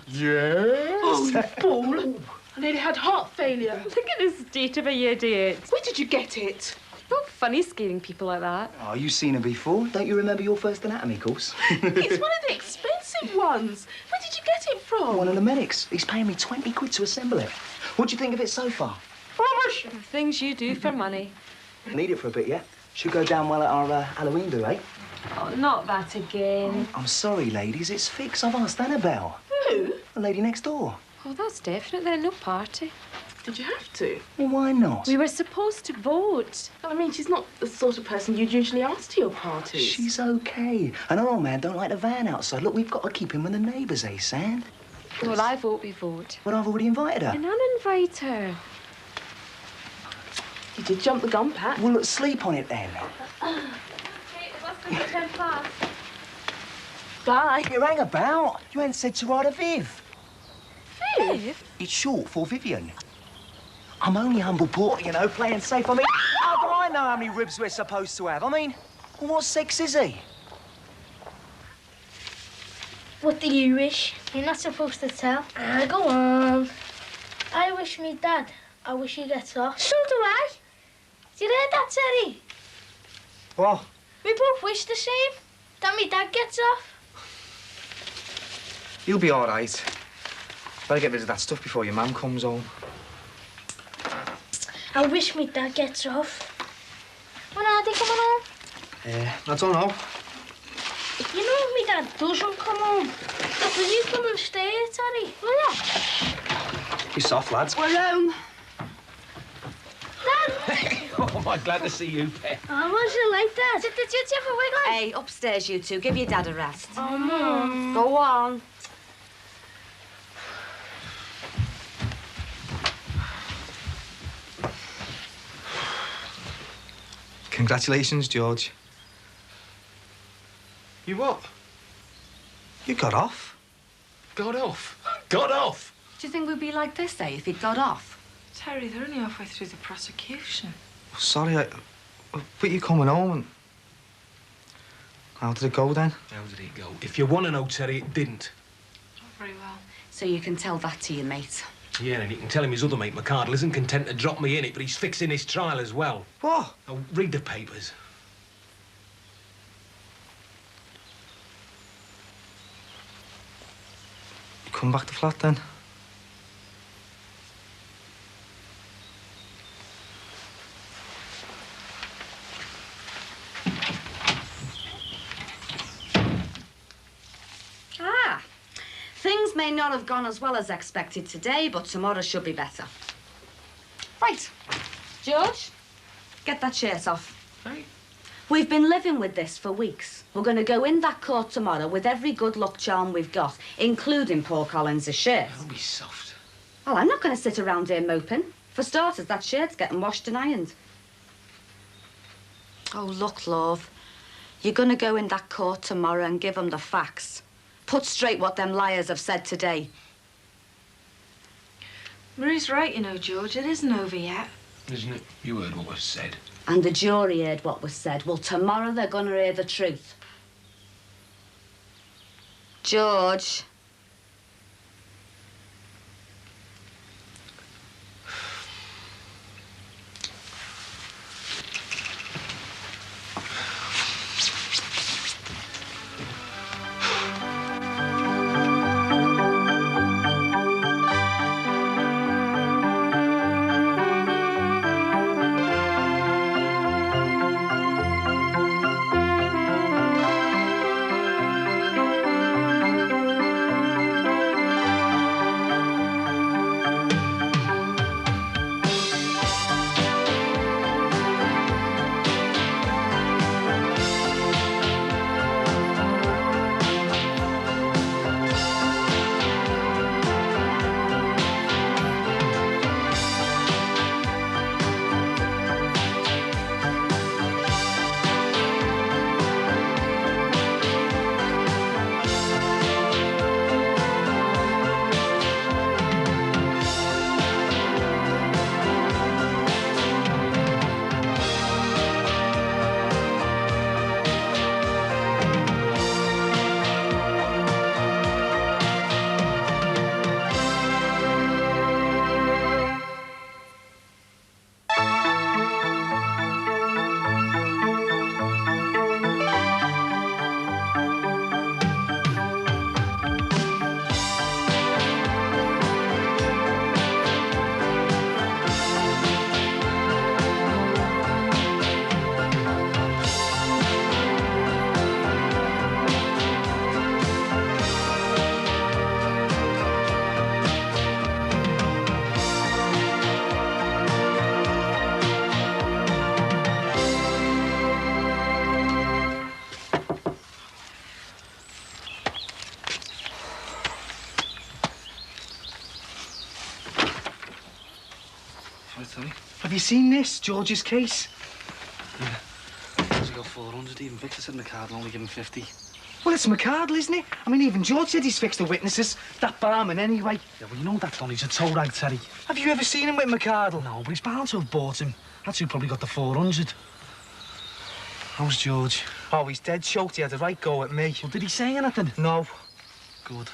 Yes? Oh, you fool! I nearly had heart failure. Look at the state of a idiot. Where did you get it? Not funny scaring people like that. Oh, you've seen her before. Don't you remember your first anatomy course? It's one of the expensive ones. Where did you get it from? One of the medics. He's paying me 20 quid to assemble it. What do you think of it so far? Rubbish! The things you do for money. Need it for a bit, yeah? Should go down well at our Halloween do, eh? Oh, not that again. I'm sorry, ladies. It's fixed. I've asked Annabelle. Who? The lady next door. Oh, that's definite then. No party. Did you have to? Well, why not? We were supposed to vote. Well, I mean, she's not the sort of person you'd usually ask to your parties. She's okay. And our old man don't like the van outside. Look, we've got to keep him with the neighbours, eh, Sand? Well, I vote we vote. Well, I've already invited her. And uninvite her. You did jump the gun, Pat. Well, look, sleep on it then. Hey, the bus comes at 10 past. Bye. You rang about. You ain't said to ride a Viv. Viv? It's short for Vivian. I'm only humble porter, you know, playing safe. I mean, how do I know how many ribs we're supposed to have? I mean, well, what sex is he? What do you wish? You're not supposed to tell. Go on. I wish me dad. I wish he gets off. So do I. Did you hear that, Terry? What? We both wish the same. That me dad gets off. You'll be all right. Better get rid of that stuff before your mum comes home. I wish me dad gets off. When are they coming home? I don't know. You know if me dad doesn't come home, will you come and stay here, Terry? Will you? Be soft, lads. We're home. Oh, am I glad to see you, Pet? Oh, what's it like that? Did you have a wiggle? Hey, upstairs, you two. Give your dad a rest. Oh, Mum. Go on. Congratulations, George. You what? You got off. Got off? Got off? Do you think we'd be like this, eh, if he'd got off? Terry, they're only halfway through the prosecution. Sorry, but you coming home and... How did it go then? How did it go? If you want to know, Terry, it didn't. Not very well. So you can tell that to your mate. Yeah, and he can tell him his other mate, McCardle, isn't content to drop me in it, but he's fixing his trial as well. What? Now, read the papers. You come back to flat then? not have gone as well as expected today, but tomorrow should be better. Right. George, get that shirt off. Hey. We've been living with this for weeks. We're going to go in that court tomorrow with every good luck charm we've got, including Paul Collins' shirt. Don't be soft. Well, I'm not going to sit around here moping. For starters, that shirt's getting washed and ironed. Oh, look, love. You're going to go in that court tomorrow and give them the facts. Put straight what them liars have said today. Marie's right, you know, George. It isn't over yet. Isn't it? You heard what was said. And the jury heard what was said. Well, tomorrow they're going to hear the truth. George. Have you seen this, George's case? Yeah. He's got 400. Even Victor said McCardle only give him 50. Well, it's McCardle, isn't it? I mean, even George said he's fixed the witnesses. That barman, anyway. Yeah, well, you know that Donny's a toe rag, Terry. Have you ever seen him with McCardle? No, but he's bound to have bought him. That's who probably got the 400. How's George? Oh, he's dead choked. He had a right go at me. Well, did he say anything? No. Good.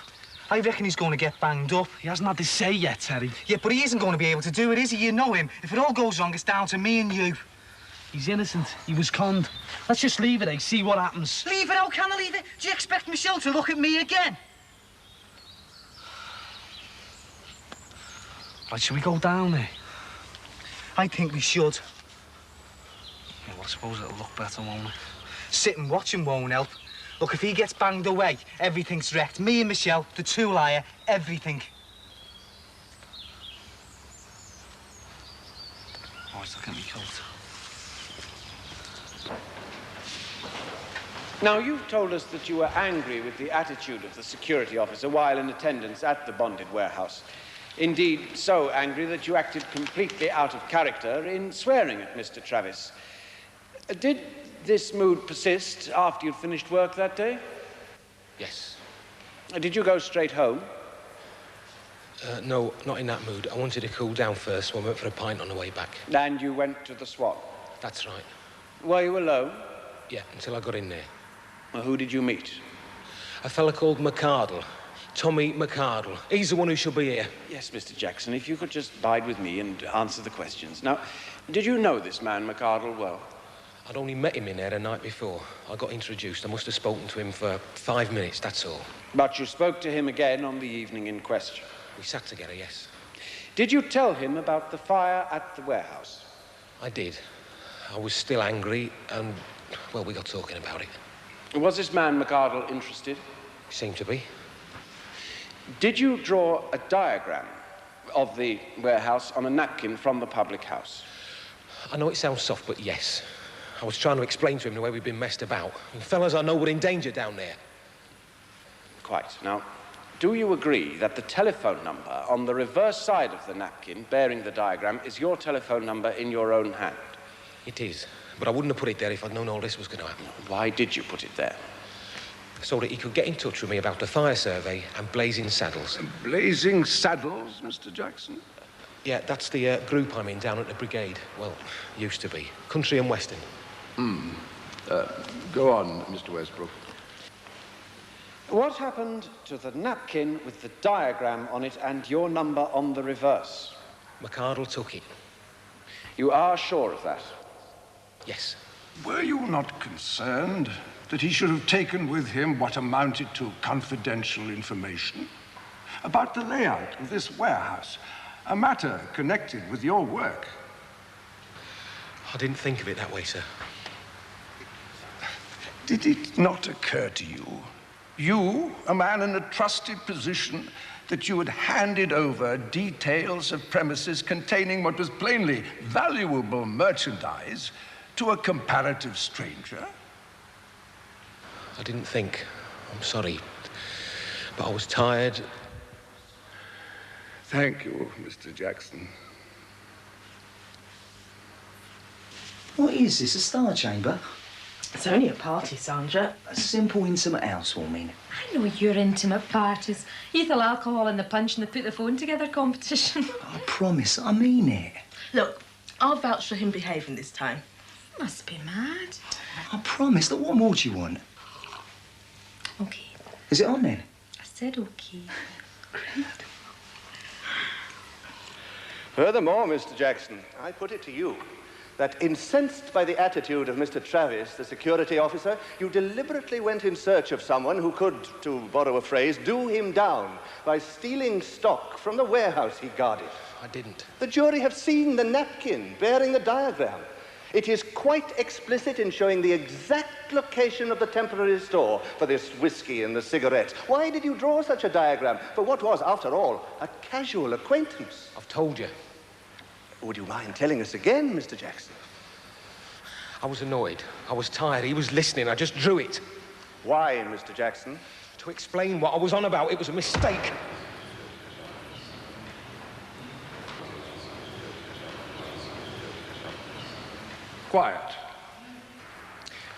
I reckon he's going to get banged up. He hasn't had his say yet, Terry. Yeah, but he isn't going to be able to do it, is he? You know him. If it all goes wrong, it's down to me and you. He's innocent. He was conned. Let's just leave it, eh? See what happens. Leave it? How can I leave it? Do you expect Michelle to look at me again? Right, shall we go down there? I think we should. Yeah, well, I suppose it'll look better, won't it? Sit and watch him won't help. Look, if he gets banged away, everything's wrecked. Me and Michelle, the two liar, everything. Oh, he's looking at me coat. Now, you've told us that you were angry with the attitude of the security officer while in attendance at the bonded warehouse. Indeed, so angry that you acted completely out of character in swearing at Mr. Travis. Did this mood persist after you'd finished work that day? Yes. Did you go straight home? No, not in that mood. I wanted to cool down first when we went for a pint on the way back. And you went to the Swan? That's right. Were you alone? Yeah, until I got in there. Well, who did you meet? A fella called McCardle. Tommy McCardle. He's the one who should be here. Yes, Mr. Jackson, if you could just bide with me and answer the questions. Now, did you know this man McCardle well? I'd only met him in there the night before. I got introduced. I must have spoken to him for 5 minutes, that's all. But you spoke to him again on the evening in question? We sat together, yes. Did you tell him about the fire at the warehouse? I did. I was still angry and, well, we got talking about it. Was this man McCardle interested? Seemed to be. Did you draw a diagram of the warehouse on a napkin from the public house? I know it sounds soft, but yes. I was trying to explain to him the way we've been messed about. And fellas I know were in danger down there. Quite. Now, do you agree that the telephone number on the reverse side of the napkin bearing the diagram is your telephone number in your own hand? It is, but I wouldn't have put it there if I'd known all this was going to happen. Why did you put it there? So that he could get in touch with me about the fire survey and Blazing Saddles. Blazing Saddles, Mr. Jackson? Yeah, that's the group I'm in down at the brigade. Well, used to be. Country and Western. Go on, Mr. Westbrook. What happened to the napkin with the diagram on it and your number on the reverse? McArdle took it. You are sure of that? Yes. Were you not concerned that he should have taken with him what amounted to confidential information about the layout of this warehouse, a matter connected with your work? I didn't think of it that way, sir. Did it not occur to you, a man in a trusted position, that you had handed over details of premises containing what was plainly valuable merchandise to a comparative stranger? I didn't think. I'm sorry. But I was tired. Thank you, Mr. Jackson. What is this, a star chamber? It's only a party, Sandra. A simple, intimate housewarming. I know your intimate parties. Ethyl alcohol in the punch and the put the phone together competition. I promise, I mean it. Look, I'll vouch for him behaving this time. You must be mad. I promise. That what more do you want? Okay. Is it on then? I said okay. Great. Furthermore, Mr. Jackson, I put it to you that incensed by the attitude of Mr. Travis, the security officer, you deliberately went in search of someone who could, to borrow a phrase, do him down by stealing stock from the warehouse he guarded. I didn't. The jury have seen the napkin bearing the diagram. It is quite explicit in showing the exact location of the temporary store for this whiskey and the cigarettes. Why did you draw such a diagram for what was, after all, a casual acquaintance? I've told you. Would you mind telling us again, Mr. Jackson? I was annoyed. I was tired. He was listening. I just drew it. Why, Mr. Jackson? To explain what I was on about. It was a mistake. Quiet.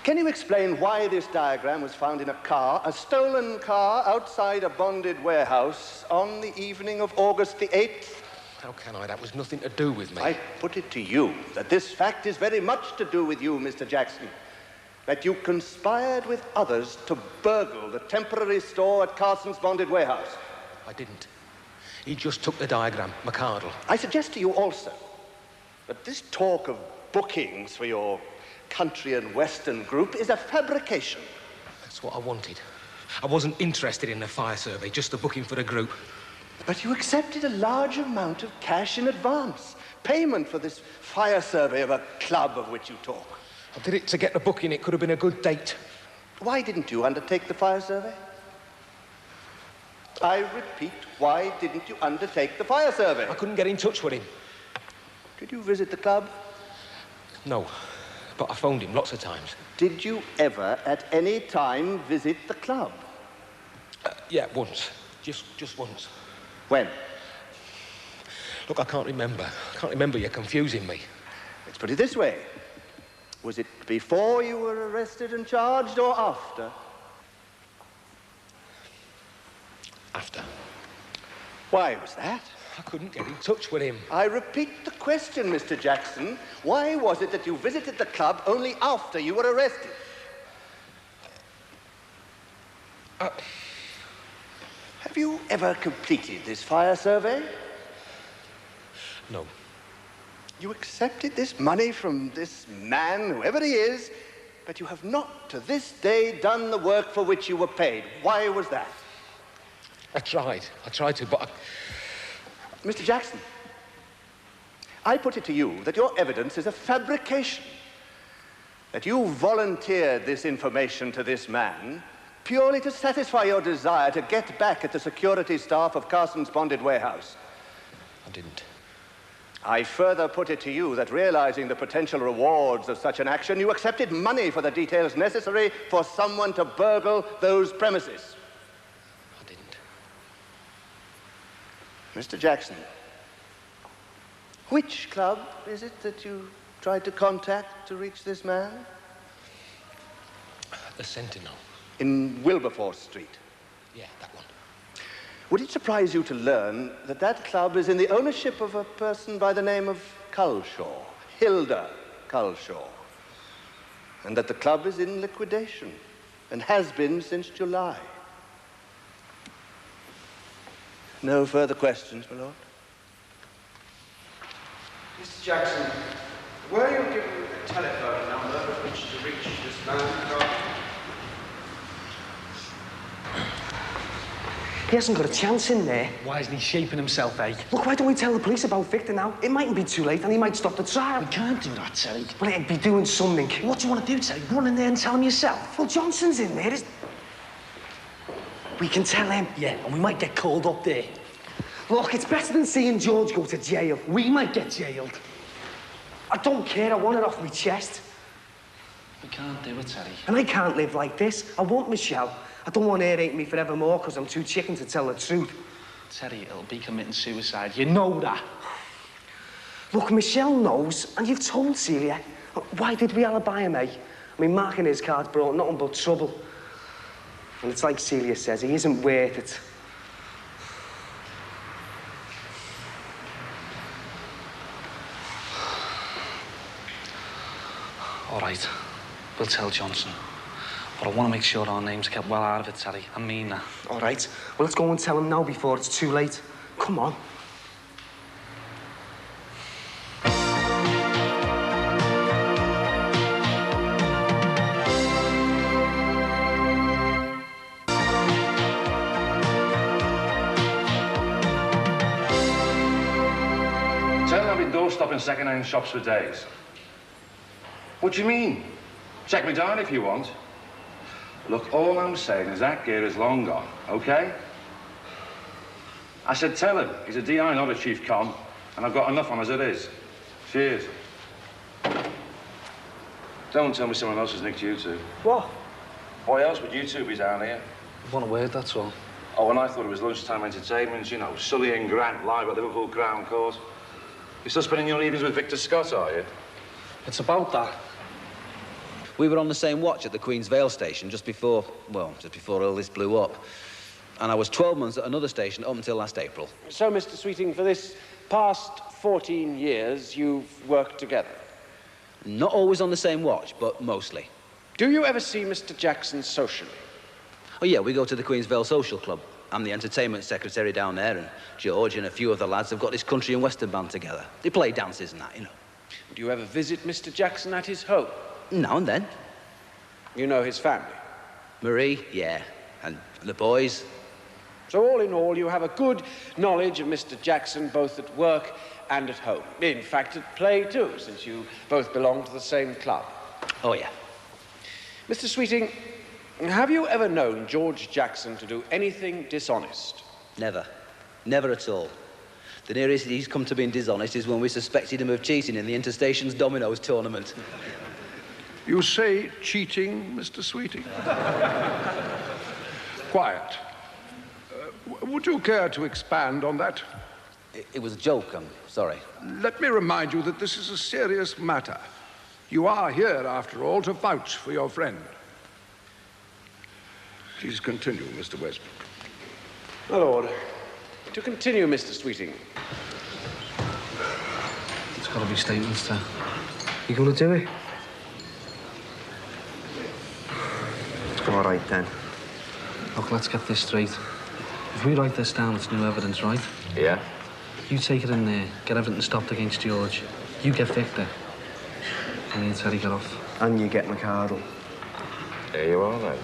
Can you explain why this diagram was found in a car, a stolen car, outside a bonded warehouse on the evening of August the 8th? How can I? That was nothing to do with me. I put it to you that this fact is very much to do with you, Mr. Jackson. That you conspired with others to burgle the temporary store at Carson's bonded warehouse. I didn't. He just took the diagram, McArdle. I suggest to you also that this talk of bookings for your country and western group is a fabrication. That's what I wanted. I wasn't interested in the fire survey, just the booking for the group. But you accepted a large amount of cash in advance. Payment for this fire survey of a club of which you talk. I did it to get the booking. It could have been a good date. Why didn't you undertake the fire survey? I repeat, why didn't you undertake the fire survey? I couldn't get in touch with him. Did you visit the club? No, but I phoned him lots of times. Did you ever, at any time, visit the club? Yeah, once. Just once. When? Look, I can't remember. I can't remember. You're confusing me. Let's put it this way. Was it before you were arrested and charged, or after? After. Why was that? I couldn't get in touch with him. I repeat the question, Mr. Jackson. Why was it that you visited the club only after you were arrested? Have you ever completed this fire survey? No. You accepted this money from this man, whoever he is, but you have not, to this day, done the work for which you were paid. Why was that? I tried to, but Mr. Jackson, I put it to you that your evidence is a fabrication. That you volunteered this information to this man purely to satisfy your desire to get back at the security staff of Carson's bonded warehouse? I didn't. I further put it to you that, realizing the potential rewards of such an action, you accepted money for the details necessary for someone to burgle those premises. I didn't. Mr. Jackson, which club is it that you tried to contact to reach this man? The Sentinel. In Wilberforce Street. Yeah, that one. Would it surprise you to learn that that club is in the ownership of a person by the name of Culshaw, Hilda Culshaw, and that the club is in liquidation and has been since July? No further questions, my lord? Mr. Jackson, were you given a telephone number at which to reach this man? He hasn't got a chance in there. Why isn't he shaping himself, eh? Look, why don't we tell the police about Victor now? It mightn't be too late and he might stop the trial. We can't do that, Terry. Well, it'd be doing something. What do you want to do, Terry? Run in there and tell him yourself? Well, Johnson's in there. We can tell him. Yeah, and we might get called up there. Look, it's better than seeing George go to jail. We might get jailed. I don't care. I want it off my chest. We can't do it, Terry. And I can't live like this. I want Michelle. I don't want her hating me forevermore because I'm too chicken to tell the truth. Terry, it'll be committing suicide. You know that. Look, Michelle knows, and you've told Celia. Why did we alibi him, eh? I mean, marking his cards brought nothing but trouble. And it's like Celia says, he isn't worth it. All right, we'll tell Johnson. But I want to make sure our name's kept well out of it, Terry. I mean that. All right. Well, let's go and tell him now before it's too late. Come on. Tell them I've been door-stopping second-hand shops for days. What do you mean? Check me down if you want. Look, all I'm saying is that gear is long gone, okay? I said tell him. He's a DI, not a chief con, and I've got enough on as it is. Cheers. Don't tell me someone else has nicked you two. What? Why else would you two be down here? Want a word, that's all. Oh, and I thought it was lunchtime entertainment, you know, Sully and Grant live at Liverpool Crown Court. You're still spending your evenings with Victor Scott, are you? It's about that. We were on the same watch at the Queen's Vale station just before all this blew up. And I was 12 months at another station up until last April. So, Mr. Sweeting, for this past 14 years, you've worked together? Not always on the same watch, but mostly. Do you ever see Mr. Jackson socially? Oh, yeah, we go to the Queen's Vale Social Club. I'm the entertainment secretary down there, and George and a few of the lads have got this country and western band together. They play dances and that, you know. Do you ever visit Mr. Jackson at his home? Now and then. You know his family? Marie, yeah. And the boys. So all in all, you have a good knowledge of Mr. Jackson, both at work and at home. In fact, at play, too, since you both belong to the same club. Oh, yeah. Mr. Sweeting, have you ever known George Jackson to do anything dishonest? Never. Never at all. The nearest he's come to being dishonest is when we suspected him of cheating in the Interstations Dominoes tournament. You say cheating, Mr. Sweeting? Quiet. Would you care to expand on that? It was a joke, I'm sorry. Let me remind you that this is a serious matter. You are here, after all, to vouch for your friend. Please continue, Mr. Westbrook. My lord, to continue, Mr. Sweeting. It's got to be statements, sir. You gonna do it? All right, then. Look, let's get this straight. If we write this down, it's new evidence, right? Yeah. You take it in there, get everything stopped against George. You get Victor. And me and Terry get off. And you get McArdle. There you are, mate.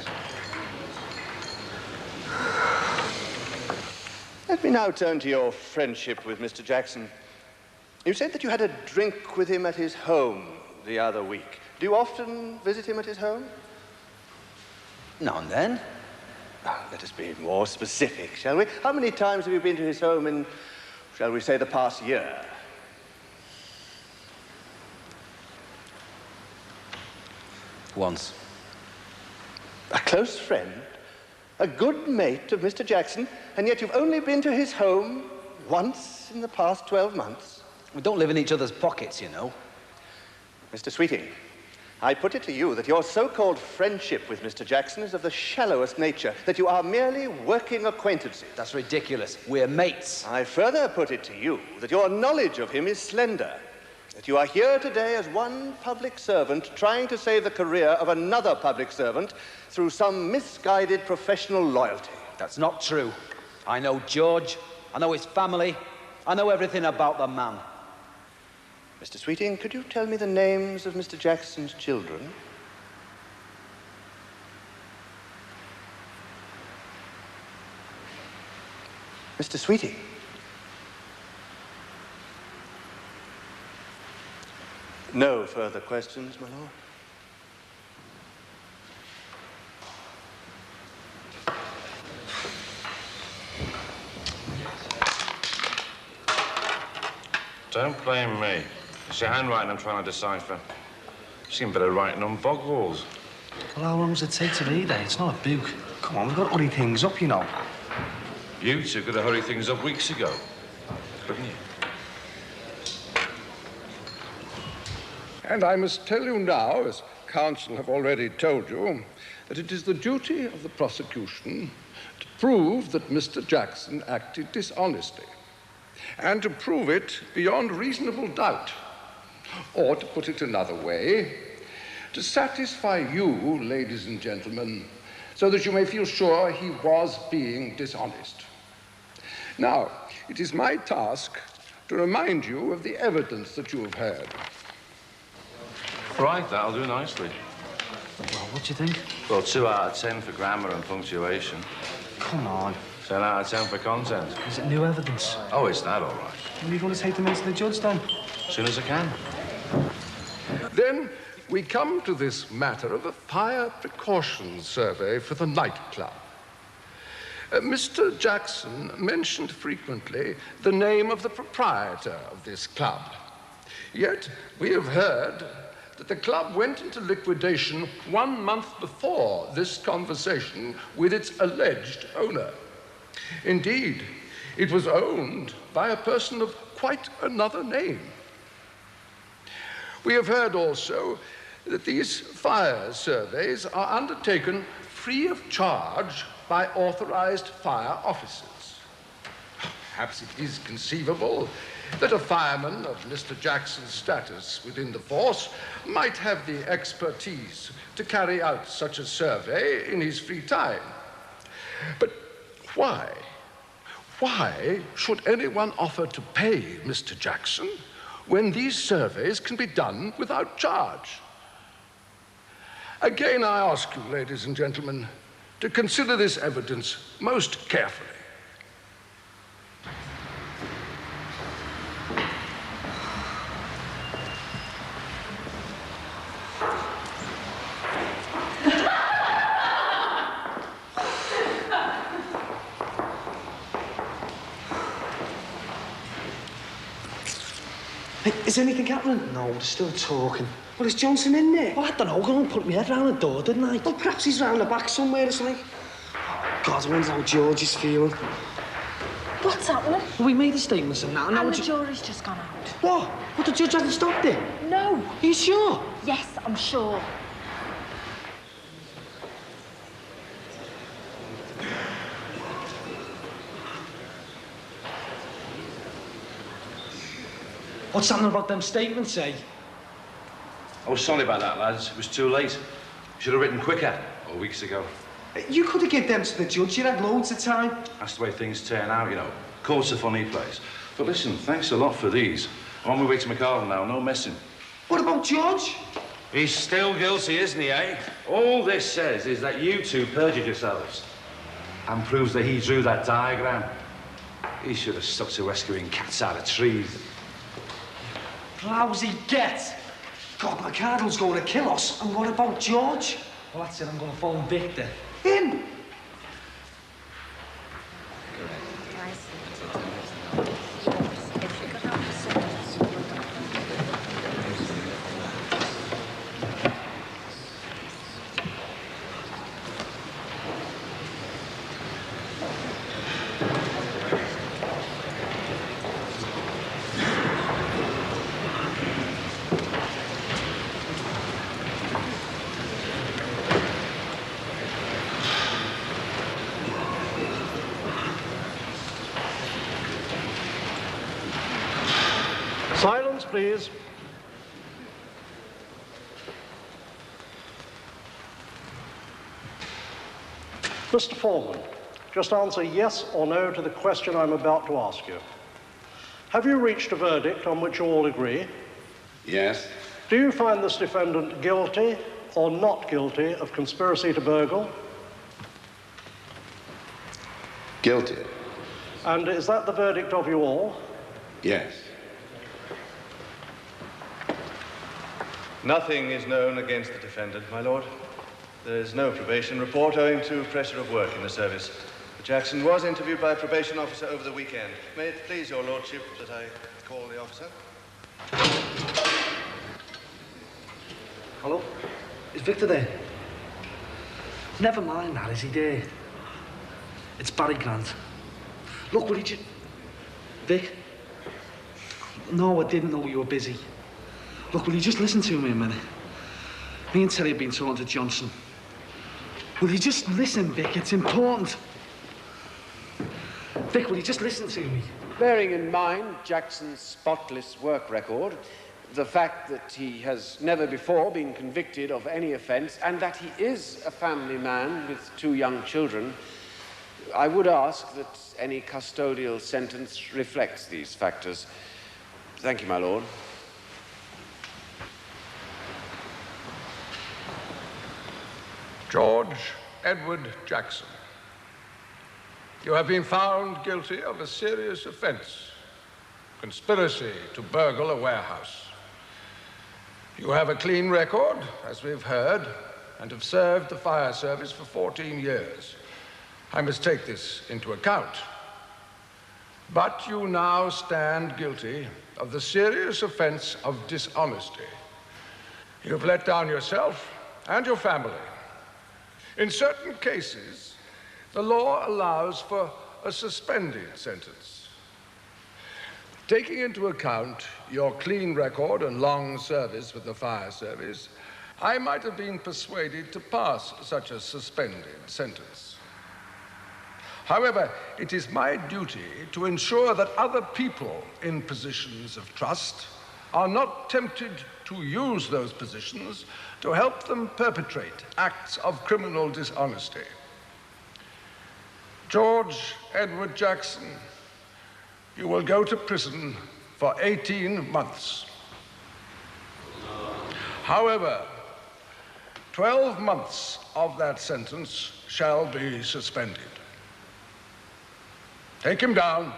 Let me now turn to your friendship with Mr. Jackson. You said that you had a drink with him at his home the other week. Do you often visit him at his home? Now and then. Now, let us be more specific, shall we? How many times have you been to his home in, shall we say, the past year? Once. A close friend, a good mate of Mr. Jackson, and yet you've only been to his home once in the past 12 months? We don't live in each other's pockets, you know. Mr. Sweeting, I put it to you that your so-called friendship with Mr. Jackson is of the shallowest nature, that you are merely working acquaintances. That's ridiculous. We're mates. I further put it to you that your knowledge of him is slender, that you are here today as one public servant trying to save the career of another public servant through some misguided professional loyalty. That's not true. I know George, I know his family, I know everything about the man. Mr. Sweeting, could you tell me the names of Mr. Jackson's children? Mr. Sweeting. No further questions, my lord. Don't blame me. It's your handwriting I'm trying to decipher. You seem better writing on bog walls. Well, how long does it take to read it? It's not a book. Come on, we've got to hurry things up, you know. You two could have hurried things up weeks ago, couldn't you? And I must tell you now, as counsel have already told you, that it is the duty of the prosecution to prove that Mr. Jackson acted dishonestly, and to prove it beyond reasonable doubt. Or, to put it another way, to satisfy you, ladies and gentlemen, so that you may feel sure he was being dishonest. Now, it is my task to remind you of the evidence that you have heard. Right, that'll do nicely. Well, what do you think? Well, 2 out of 10 for grammar and punctuation. Come on. 10 out of 10 for content. Is it new evidence? Oh, is that all right? When are you going to take them into the judge, then? As soon as I can. Then we come to this matter of a fire precautions survey for the nightclub. Mr. Jackson mentioned frequently the name of the proprietor of this club. Yet we have heard that the club went into liquidation 1 month before this conversation with its alleged owner. Indeed, it was owned by a person of quite another name. We have heard also that these fire surveys are undertaken free of charge by authorized fire officers. Perhaps it is conceivable that a fireman of Mr. Jackson's status within the force might have the expertise to carry out such a survey in his free time. But why? Why should anyone offer to pay Mr. Jackson when these surveys can be done without charge? Again, I ask you, ladies and gentlemen, to consider this evidence most carefully. Hey, is anything happening? No, they're still talking. Well, is Johnson in there? Well, I don't know. I only put my head round the door, didn't I? Well, perhaps he's round the back somewhere or something. God, I wonder how George is feeling. What's happening? Well, we made a statement and that. And the jury's just gone out. What? What, the judge hasn't stopped it? No. Are you sure? Yes, I'm sure. What's happening about them statements, eh? I was sorry about that, lads. It was too late. Should have written quicker, or weeks ago. You could have given them to the judge. You'd had loads of time. That's the way things turn out, you know. Court's a funny place. But listen, thanks a lot for these. I'm on my way to McCartan now, no messing. What about George? He's still guilty, isn't he, eh? All this says is that you two perjured yourselves. And proves that he drew that diagram. He should have stuck to rescuing cats out of trees. Lousy get. God, McCardle's going to kill us. And what about George? Well, that's it. I'm going to phone Victor. Him? please. Mr. Foreman, just answer yes or no to the question I'm about to ask you. Have you reached a verdict on which you all agree? Yes. Do you find this defendant guilty or not guilty of conspiracy to burgle? Guilty. And is that the verdict of you all? Yes. Nothing is known against the defendant, my lord. There is no probation report owing to pressure of work in the service. Jackson was interviewed by a probation officer over the weekend. May it please your lordship that I call the officer? Hello? Is Victor there? Never mind that, is he there? It's Barry Grant. Look, will you just... Vic? No, I didn't know you were busy. Look, will you just listen to me a minute? Me and Terry have been talking to Johnson. Will you just listen, Vic? It's important. Vic, will you just listen to me? Bearing in mind Jackson's spotless work record, the fact that he has never before been convicted of any offence, and that he is a family man with 2 young children, I would ask that any custodial sentence reflects these factors. Thank you, my lord. George Edward Jackson, you have been found guilty of a serious offence, conspiracy to burgle a warehouse. You have a clean record, as we've heard, and have served the fire service for 14 years. I must take this into account. But you now stand guilty of the serious offence of dishonesty. You've let down yourself and your family. In certain cases, the law allows for a suspended sentence. Taking into account your clean record and long service with the fire service, I might have been persuaded to pass such a suspended sentence. However, it is my duty to ensure that other people in positions of trust are not tempted to use those positions to help them perpetrate acts of criminal dishonesty. George Edward Jackson, you will go to prison for 18 months. However, 12 months of that sentence shall be suspended. Take him down.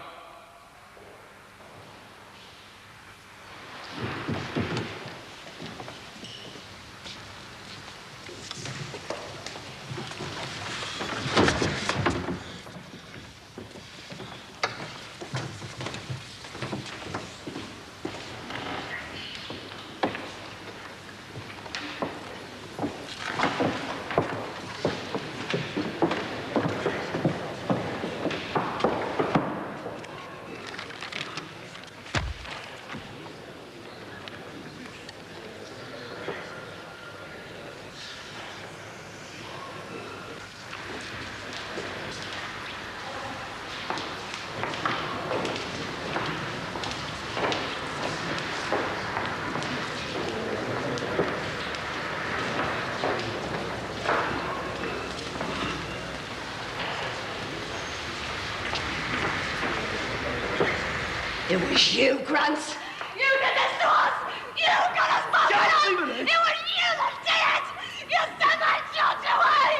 It was you, Grant. You did this to us. You got us both out. It was you that did it. You sent my children away.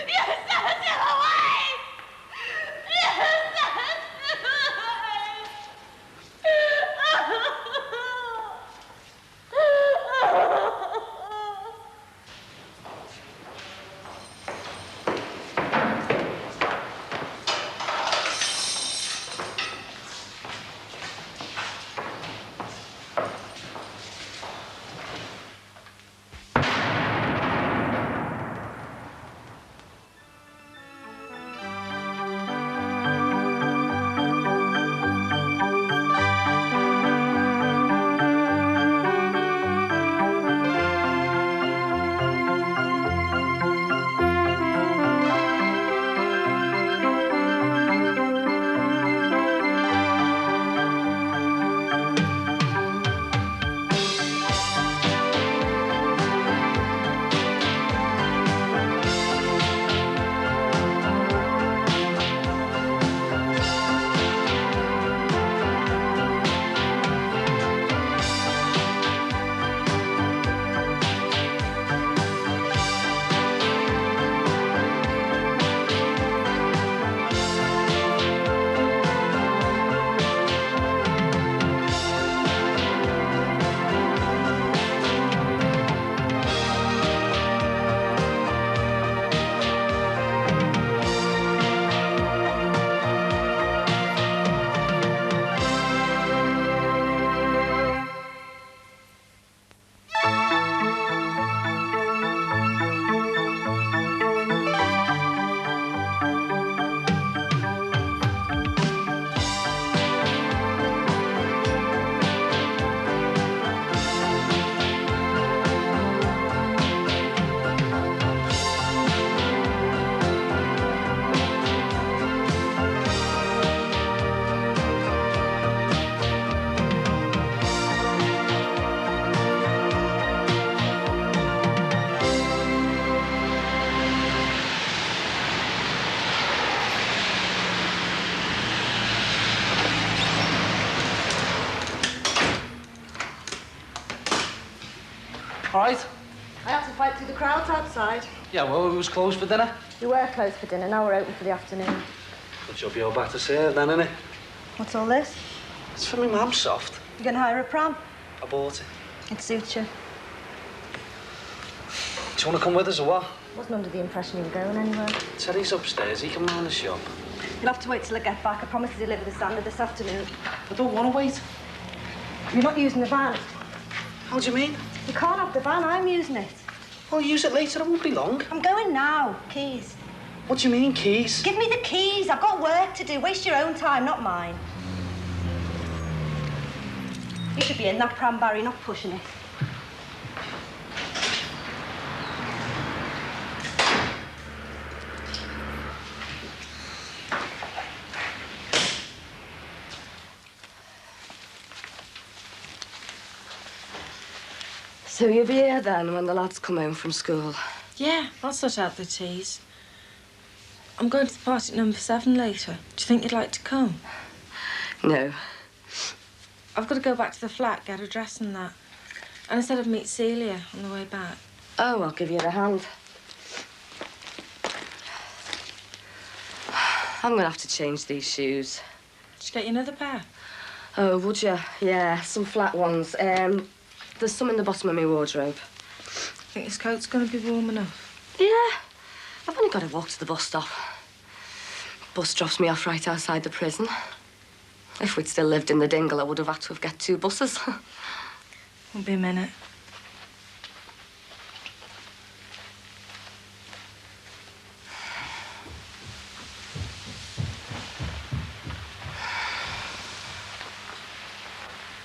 You sent him away. You sent him All right? I had to fight through the crowds outside. Yeah, well, it was closed for dinner. You were closed for dinner, now we're open for the afternoon. Good job you're back to serve then, innit? What's all this? It's for me mum, soft. You gonna hire a pram? I bought it. It suits you. Do you want to come with us or what? Wasn't under the impression you were going anywhere. Teddy's upstairs. He can round the shop. You'll have to wait till I get back. I promise to deliver the standard this afternoon. I don't want to wait. You're not using the van. How do you mean? You can't have the van. I'm using it. I'll use it later. It won't be long. I'm going now. Keys. What do you mean, keys? Give me the keys. I've got work to do. Waste your own time, not mine. You should be in that pram, Barry, not pushing it. So you'll be here then when the lads come home from school? Yeah, I'll sort out the teas. I'm going to the party at number 7 later. Do you think you'd like to come? No. I've got to go back to the flat, get a dress and that. And I said I'd meet Celia on the way back. Oh, I'll give you the hand. I'm going to have to change these shoes. Did you get you another pair? Oh, would you? Yeah, some flat ones. There's some in the bottom of my wardrobe. Think this coat's going to be warm enough? Yeah. I've only got to walk to the bus stop. Bus drops me off right outside the prison. If we'd still lived in the dingle, I would have had to have got 2 buses. Won't be a minute.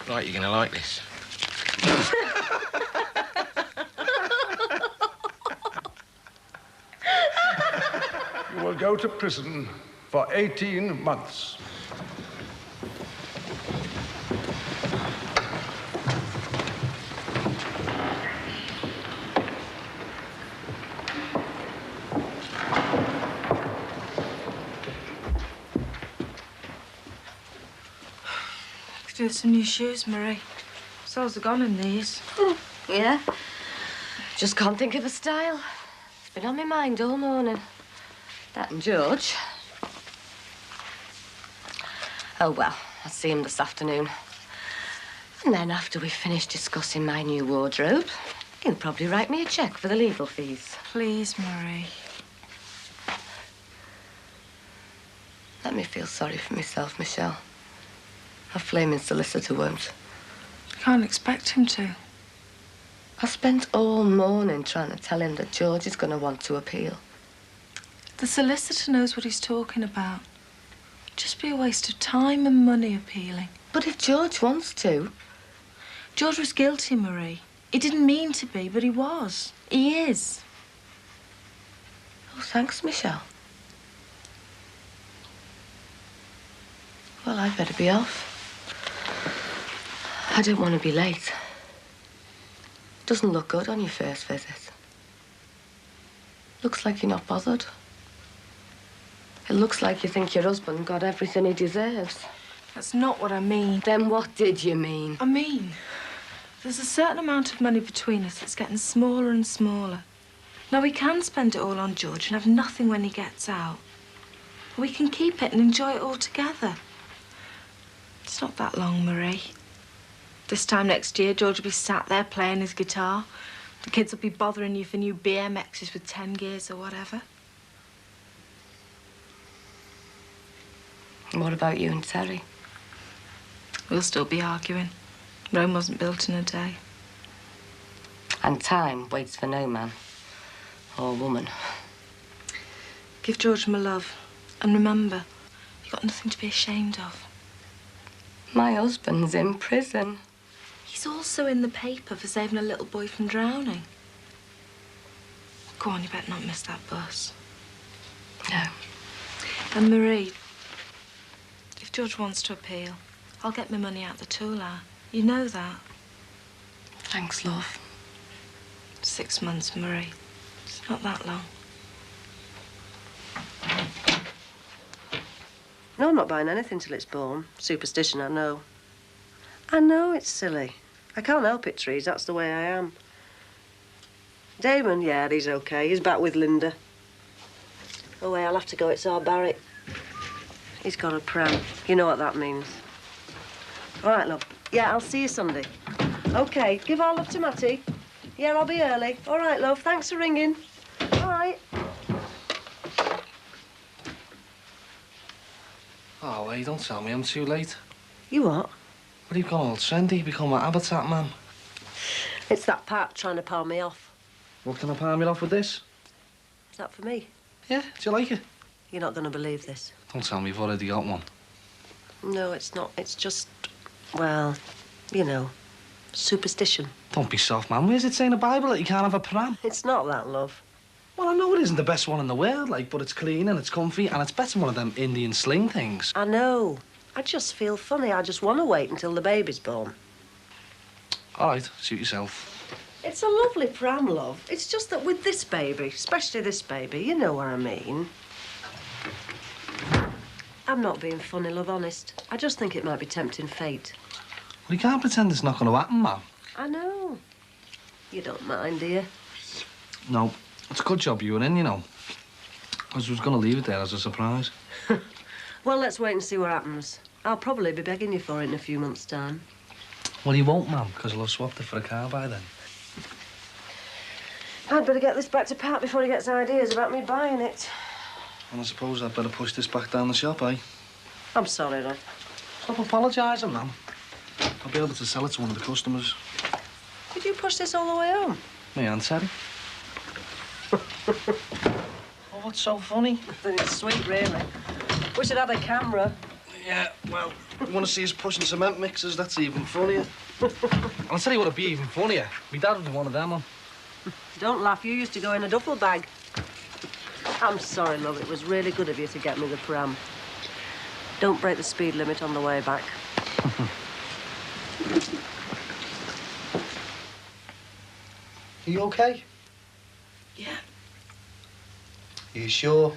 Right, you're going to like this. You will go to prison for 18 months. Could do with some new shoes, Marie. Soles are gone in these. Yeah? Just can't think of a style. It's been on my mind all morning. That and George. Oh, well, I'll see him this afternoon. And then after we've finished discussing my new wardrobe, he'll probably write me a cheque for the legal fees. Please, Marie. Let me feel sorry for myself, Michelle. A flaming solicitor won't. I can't expect him to. I spent all morning trying to tell him that George is going to want to appeal. The solicitor knows what he's talking about. It'd just be a waste of time and money appealing. But if George wants to... George was guilty, Marie. He didn't mean to be, but he was. He is. Oh, thanks, Michelle. Well, I'd better be off. I don't want to be late. Doesn't look good on your first visit. Looks like you're not bothered. It looks like you think your husband got everything he deserves. That's not what I mean. Then what did you mean? I mean, there's a certain amount of money between us that's getting smaller and smaller. Now, we can spend it all on George and have nothing when he gets out. We can keep it and enjoy it all together. It's not that long, Marie. This time next year, George will be sat there playing his guitar. The kids will be bothering you for new BMXs with 10 gears or whatever. And what about you and Terry? We'll still be arguing. Rome wasn't built in a day. And time waits for no man or woman. Give George my love. And remember, you've got nothing to be ashamed of. My husband's in prison. He's also in the paper for saving a little boy from drowning. Go on, you better not miss that bus. No. And Marie, if George wants to appeal, I'll get my money out the tool hour. You know that. Thanks, love. 6 months, Marie. It's not that long. No, I'm not buying anything till it's born. Superstition, I know. I know it's silly. I can't help it, Trees. That's the way I am. Damon, yeah, he's okay. He's back with Linda. Oh, wait, I'll have to go. It's our Barrett. He's got a pram. You know what that means. All right, love. Yeah, I'll see you Sunday. OK, give our love to Matty. Yeah, I'll be early. All right, love. Thanks for ringing. All right. Oh, wait, don't tell me I'm too late. You what? Well, you've gone all trendy, become a habitat man. It's that Pat trying to palm me off. What can I palm you off with this? Is that for me? Yeah, do you like it? You're not going to believe this. Don't tell me you've already got one. No, it's not. It's just, well, you know, superstition. Don't be soft, man. Where's it say in the Bible that you can't have a pram? It's not that, love. Well, I know it isn't the best one in the world, like, but it's clean and it's comfy and it's better than one of them Indian sling things. I know. I just feel funny. I just want to wait until the baby's born. All right, suit yourself. It's a lovely pram, love. It's just that with this baby, especially this baby, you know what I mean. I'm not being funny, love, honest. I just think it might be tempting fate. Well, you can't pretend it's not going to happen, man. I know. You don't mind, do you? No, it's a good job you were in, you know. I was going to leave it there as a surprise. Well, let's wait and see what happens. I'll probably be begging you for it in a few months' time. Well, you won't, ma'am, because I'll have swapped it for a car by then. I'd better get this back to Pat before he gets ideas about me buying it. And I suppose I'd better push this back down the shop, eh? I'm sorry, love. Stop apologising, ma'am. I'll be able to sell it to one of the customers. Did you push this all the way home? Me and Terry. Oh, what's so funny? It's sweet, really. Wish I'd had a camera. Yeah, well, you want to see us pushing cement mixers? That's even funnier. I'll tell you what'd be even funnier. My dad would be one of them on. Don't laugh. You used to go in a duffel bag. I'm sorry, love. It was really good of you to get me the pram. Don't break the speed limit on the way back. Are you okay? Yeah. Are you sure?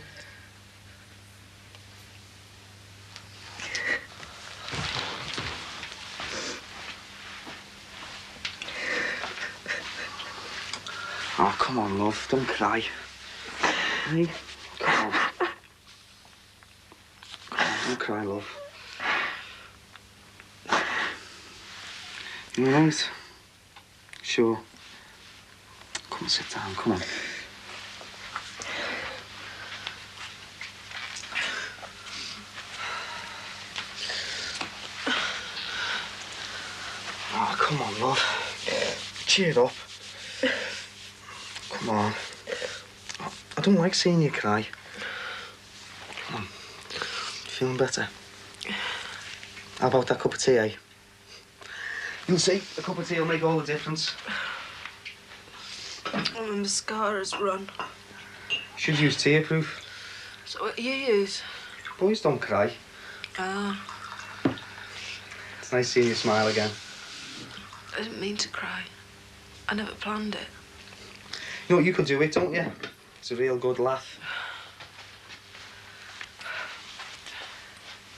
Oh, come on, love. Don't cry. Hey, come on. Come on, don't cry, love. You all right? Sure. Come and sit down, come on. Oh, come on, love. Cheer up. Come on. I don't like seeing you cry. Come on. Feeling better? How about that cup of tea, eh? You'll see, a cup of tea will make all the difference. Oh, my mascara's run. Should use tearproof. So what do you use? Boys don't cry. Ah, It's nice seeing you smile again. I didn't mean to cry. I never planned it. You know what, you could do it, don't you? It's a real good laugh.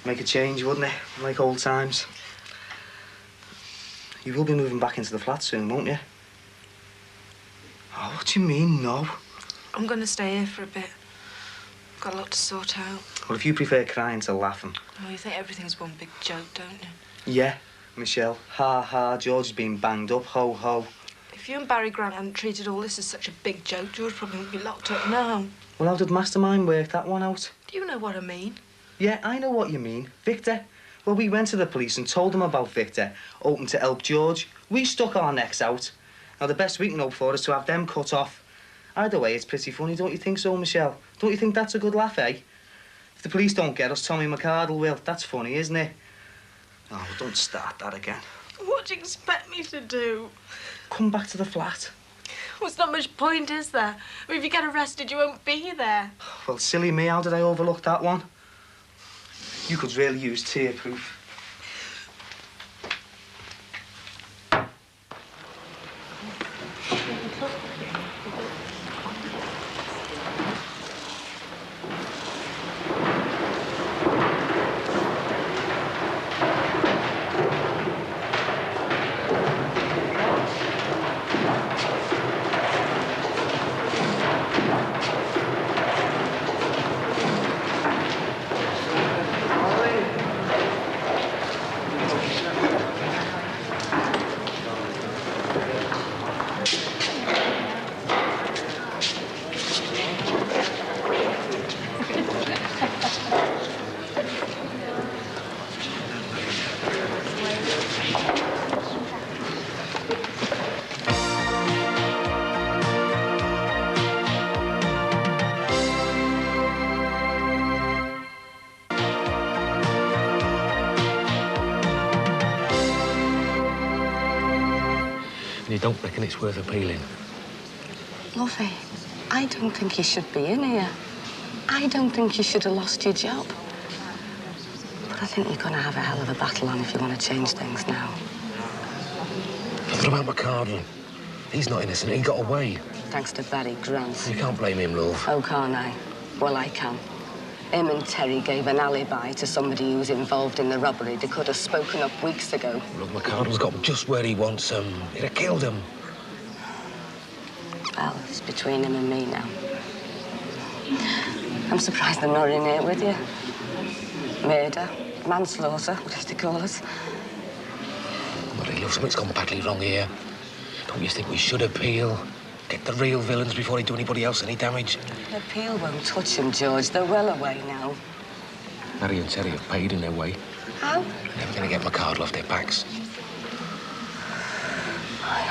Make a change, wouldn't it? Like old times. You will be moving back into the flat soon, won't you? Oh, what do you mean, no? I'm going to stay here for a bit. Got a lot to sort out. Well, if you prefer crying to laughing. Oh, you think everything's one big joke, don't you? Yeah, Michelle. Ha ha, George has been banged up, ho ho. If you and Barry Grant hadn't treated all this as such a big joke, George probably would be locked up now. Well, how did Mastermind work that one out? Do you know what I mean? Yeah, I know what you mean. Victor. Well, we went to the police and told them about Victor, open to help George. We stuck our necks out. Now, the best we can hope for is to have them cut off. Either way, it's pretty funny, don't you think so, Michelle? Don't you think that's a good laugh, eh? If the police don't get us, Tommy McArdle will. That's funny, isn't it? Oh, don't start that again. What do you expect me to do? Come back to the flat. Well, there's not much point, is there? I mean, if you get arrested, you won't be there. Well, silly me, how did I overlook that one? You could really use tearproof. you don't reckon it's worth appealing? Lovey, I don't think you should be in here. I don't think you should have lost your job. But I think you're going to have a hell of a battle on if you want to change things now. What about McCardle? He's not innocent. He got away. Thanks to Barry Grant. You can't blame him, love. Oh, can't I? Well, I can. Him and Terry gave an alibi to somebody who was involved in the robbery. They could have spoken up weeks ago. Look, McCardle's got just where he wants him. He'd have killed him. Well, it's between him and me now. I'm surprised they're not in here with you. Murder, manslaughter, whatever they call it. Buddy, look, something's gone badly wrong here. Don't you think we should appeal? Get the real villains before they do anybody else any damage? The appeal won't touch him, George. They're well away now. Barry and Terry have paid in their way. How? Never going to get McCardle off their backs.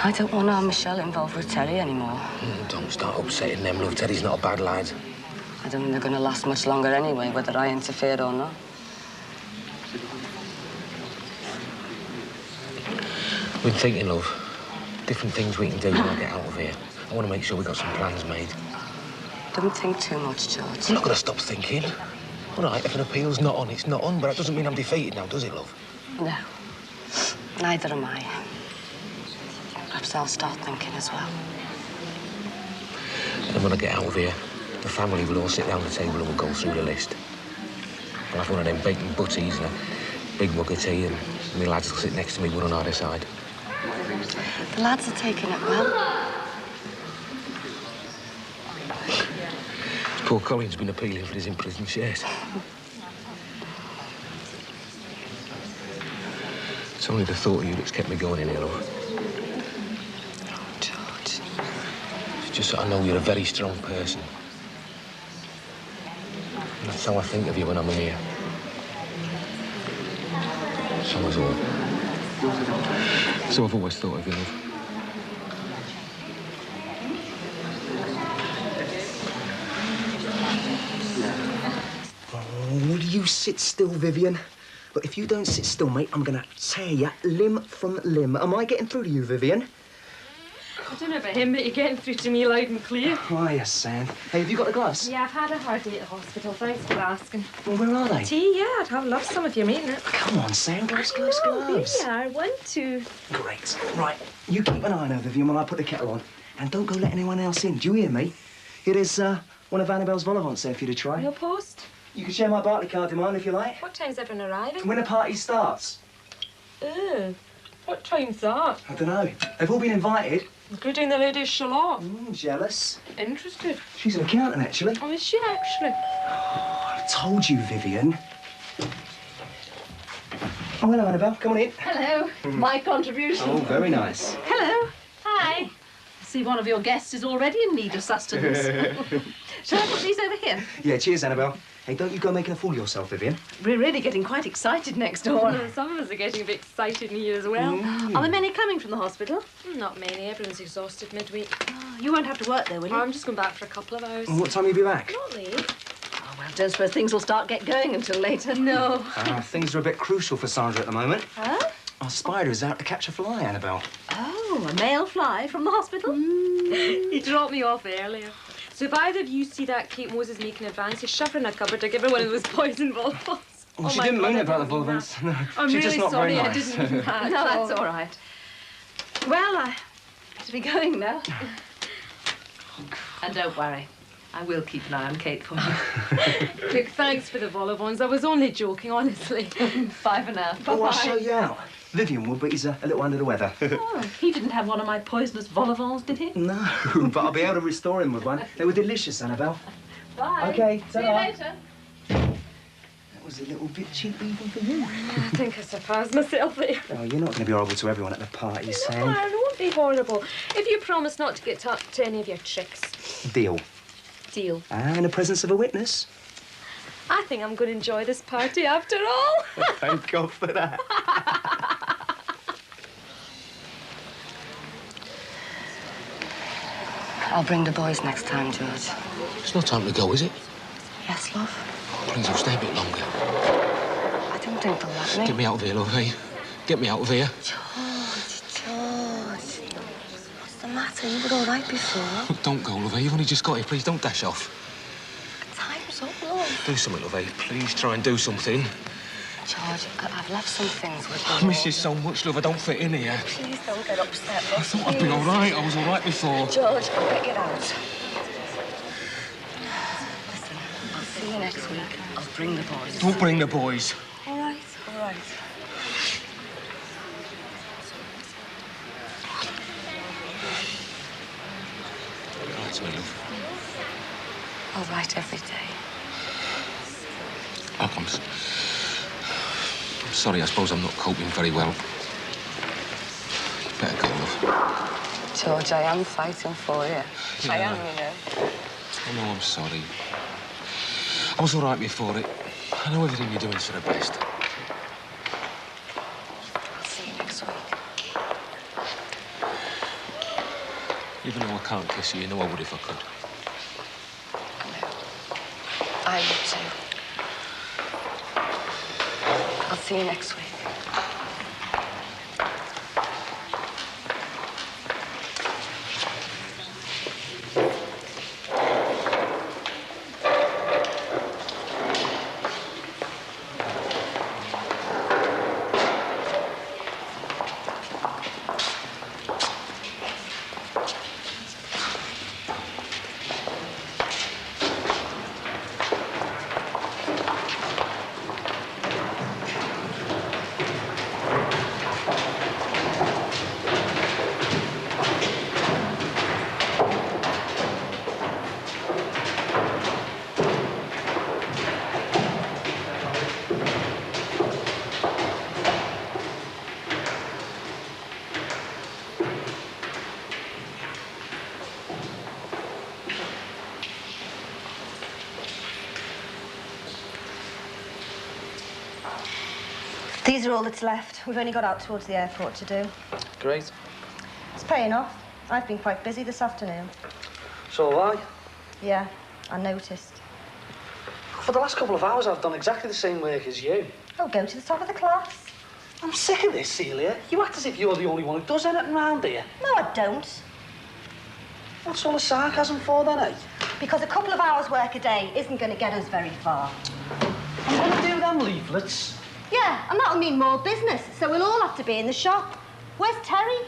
I don't want our Michelle involved with Terry anymore. Don't start upsetting them, love. Terry's not a bad lad. I don't think they're going to last much longer anyway, whether I interfere or not. I've been thinking, love. Different things we can do when I get out of here. I want to make sure we've got some plans made. Don't think too much, George. I'm not going to stop thinking. All right, if an appeal's not on, it's not on, but that doesn't mean I'm defeated now, does it, love? No. Neither am I. Perhaps I'll start thinking as well. And when I get out of here, the family will all sit round the table and we'll go through the list. I'll have one of them bacon butties and a big mug of tea, and my lads will sit next to me, one on either side. The lads are taking it well. Poor Colin's been appealing for his imprisoned shares. It's only the thought of you that's kept me going in here, love. Oh, George. It's just that I know you're a very strong person. And that's how I think of you when I'm in here. So is all. So I've always thought of you, love. Oh, would you sit still, Vivian? Look, if you don't sit still, mate, I'm gonna tear you limb from limb. Am I getting through to you, Vivian? I don't know about him, but you're getting through to me loud and clear. Oh, yes, Sam. Hey, have you got the gloves? Yeah, I've had a hard day at the hospital. Thanks for asking. Well, where are they? Tea, yeah, I'd have loved some if you're making it. Come on, Sam. Gloves, gloves, gloves. There you are. 1, 2. Great. Right, you keep an eye on her, Vivian, while I put the kettle on. And don't go let anyone else in. Do you hear me? It is, one of Annabelle's vol-au-vents there for you to try. No post? You can share my Bartley card in mine if you like. What time's everyone arriving? When the party starts. What time's that? I don't know. They've all been invited. Including the lady Charlotte. Jealous. Interested. She's an accountant, actually. Oh, is she actually? Oh, I told you, Vivian. Oh, hello, Annabelle. Come on in. Hello. My contribution. Oh, very nice. Hello. Hi. I see one of your guests is already in need of sustenance. Shall I put these over here? Yeah, cheers, Annabelle. Hey, don't you go making a fool of yourself, Vivian. We're really getting quite excited next door. Well, some of us are getting a bit excited in here as well. Are there many coming from the hospital? Not many. Everyone's exhausted midweek. Oh, you won't have to work there, will you? I'm just going back for a couple of hours. What time will you be back? Not late. Oh, well, don't suppose things will start get going until later. No. Things are a bit crucial for Sandra at the moment. Huh? Our spider is out to catch a fly, Annabelle. Oh, a male fly from the hospital? He dropped me off earlier. So if either of you see that Kate Moses making advances, shove her in a cupboard to give her one of those poison vol-au-vents. Well, she didn't mean about the vol-au-vents. No, I'm she's really just not sorry very I nice. didn't mean that. No, that's all right. Well, I better be going now. And don't worry. I will keep an eye on Kate for you. Look, thanks for the vol-au-vents. I was only joking, honestly. Bye for now. Oh, I'll show you out. Vivian would, but he's a little under the weather. Oh, he didn't have one of my poisonous vol-au-vents, did he? No, but I'll be able to restore him with one. They were delicious, Annabelle. Bye. Okay, See you ta-ra. later. That was a little bit cheap even for you. I think I surprised myself there. Oh, you're not going to be horrible to everyone at the party, No, Sam. I won't be horrible. If you promise not to get up to any of your tricks. Deal. Deal. And the presence of a witness. I think I'm going to enjoy this party after all. Thank God for that. I'll bring the boys next time, George. It's not time to go, is it? Yes, love? Please, I'll stay a bit longer. I don't think they'll let me. Get me out of here, love, hey? Get me out of here. George. the matter? You were all right before. Look, don't go, Lovey. You've only just got here. Please, don't dash off. Time's up, love. Do something, Lovey. Please try and do something. George, I've left some things with you. I miss you so much, love. I don't fit in here. Please don't get upset, love. I thought I'd be all right. I was all right before. George, I'll get you out. Listen, I'll see you next week. I'll bring the boys. Don't bring the boys. All right, all right. All right, my love. All right every day. Oh, I'm sorry. I suppose I'm not coping very well. You better go, love. George, I am fighting for you. Yeah. I am, you know. I know I'm sorry. I was all right before it. I know everything you're doing's for the best. I'll see you next week. Even though I can't kiss you, you know I would if I could. I would too. I'll see you next week. These are all that's left. We've only got out towards the airport to do. Great. It's paying off. I've been quite busy this afternoon. So have I. Yeah, I noticed. For the last couple of hours, I've done exactly the same work as you. Oh, go to the top of the class. I'm sick of this, Celia. You act as if you're the only one who does anything round here. No, I don't. What's all the sarcasm for, then, eh? Because a couple of hours' work a day isn't going to get us very far. I'm going to do them leaflets. Yeah, and that'll mean more business, so we'll all have to be in the shop. Where's Terry?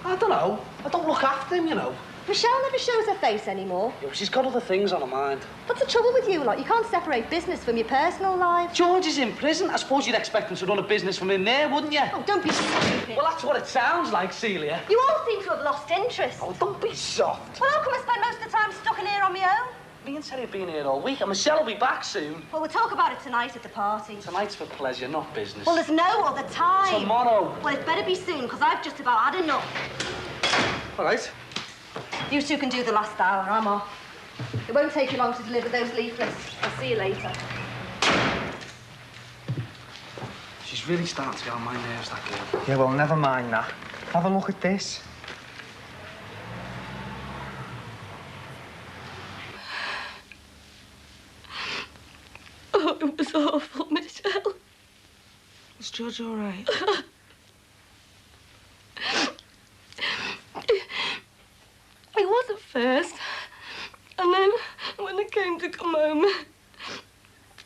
I don't know. I don't look after him, you know. Michelle never shows her face anymore. Yeah, she's got other things on her mind. What's the trouble with you lot? You can't separate business from your personal life. George is in prison. I suppose you'd expect him to run a business from in there, wouldn't you? Oh, don't be stupid. Well, that's what it sounds like, Celia. You all seem to have lost interest. Oh, don't be soft. Well, how come I spend most of the time stuck in here on my own? Me and Terry have been here all week, and Michelle will be back soon. Well, we'll talk about it tonight at the party. Tonight's for pleasure, not business. Well, there's no other time. Tomorrow. Well, it better be soon, because I've just about had enough. All right. You two can do the last hour. I'm off. It won't take you long to deliver those leaflets. I'll see you later. She's really starting to get on my nerves, that girl. Yeah, well, never mind that. Have a look at this. Oh, it was awful, Michelle. Is George all right? It was at first. And then, when I came to come home,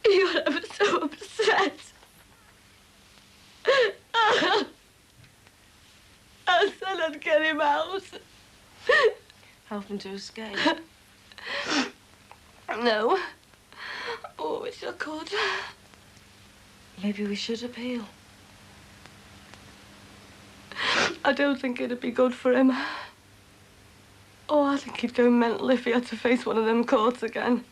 he got ever so upset. I said I'd get him out. Help him to escape? No. Oh, I wish I could. Maybe we should appeal. I don't think it'd be good for him. Oh, I think he'd go mental if he had to face one of them courts again.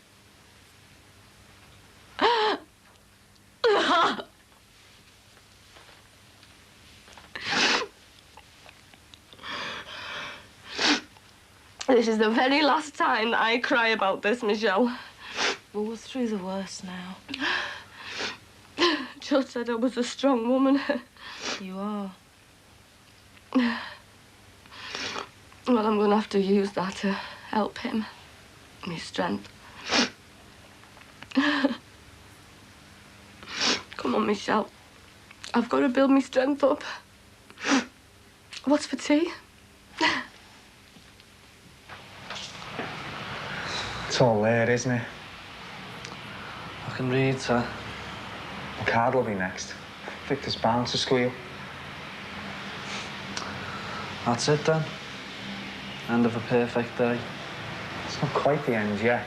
This is the very last time that I cry about this, Michelle. Well, we're through the worst now. George said I was a strong woman. You are. Well, I'm going to have to use that to help him. My strength. Come on, Michelle. I've got to build my strength up. What's for tea? It's all there, isn't it? I can read, sir. The card will be next. Victor's bound to squeal. That's it, then. End of a perfect day. It's not quite the end yet.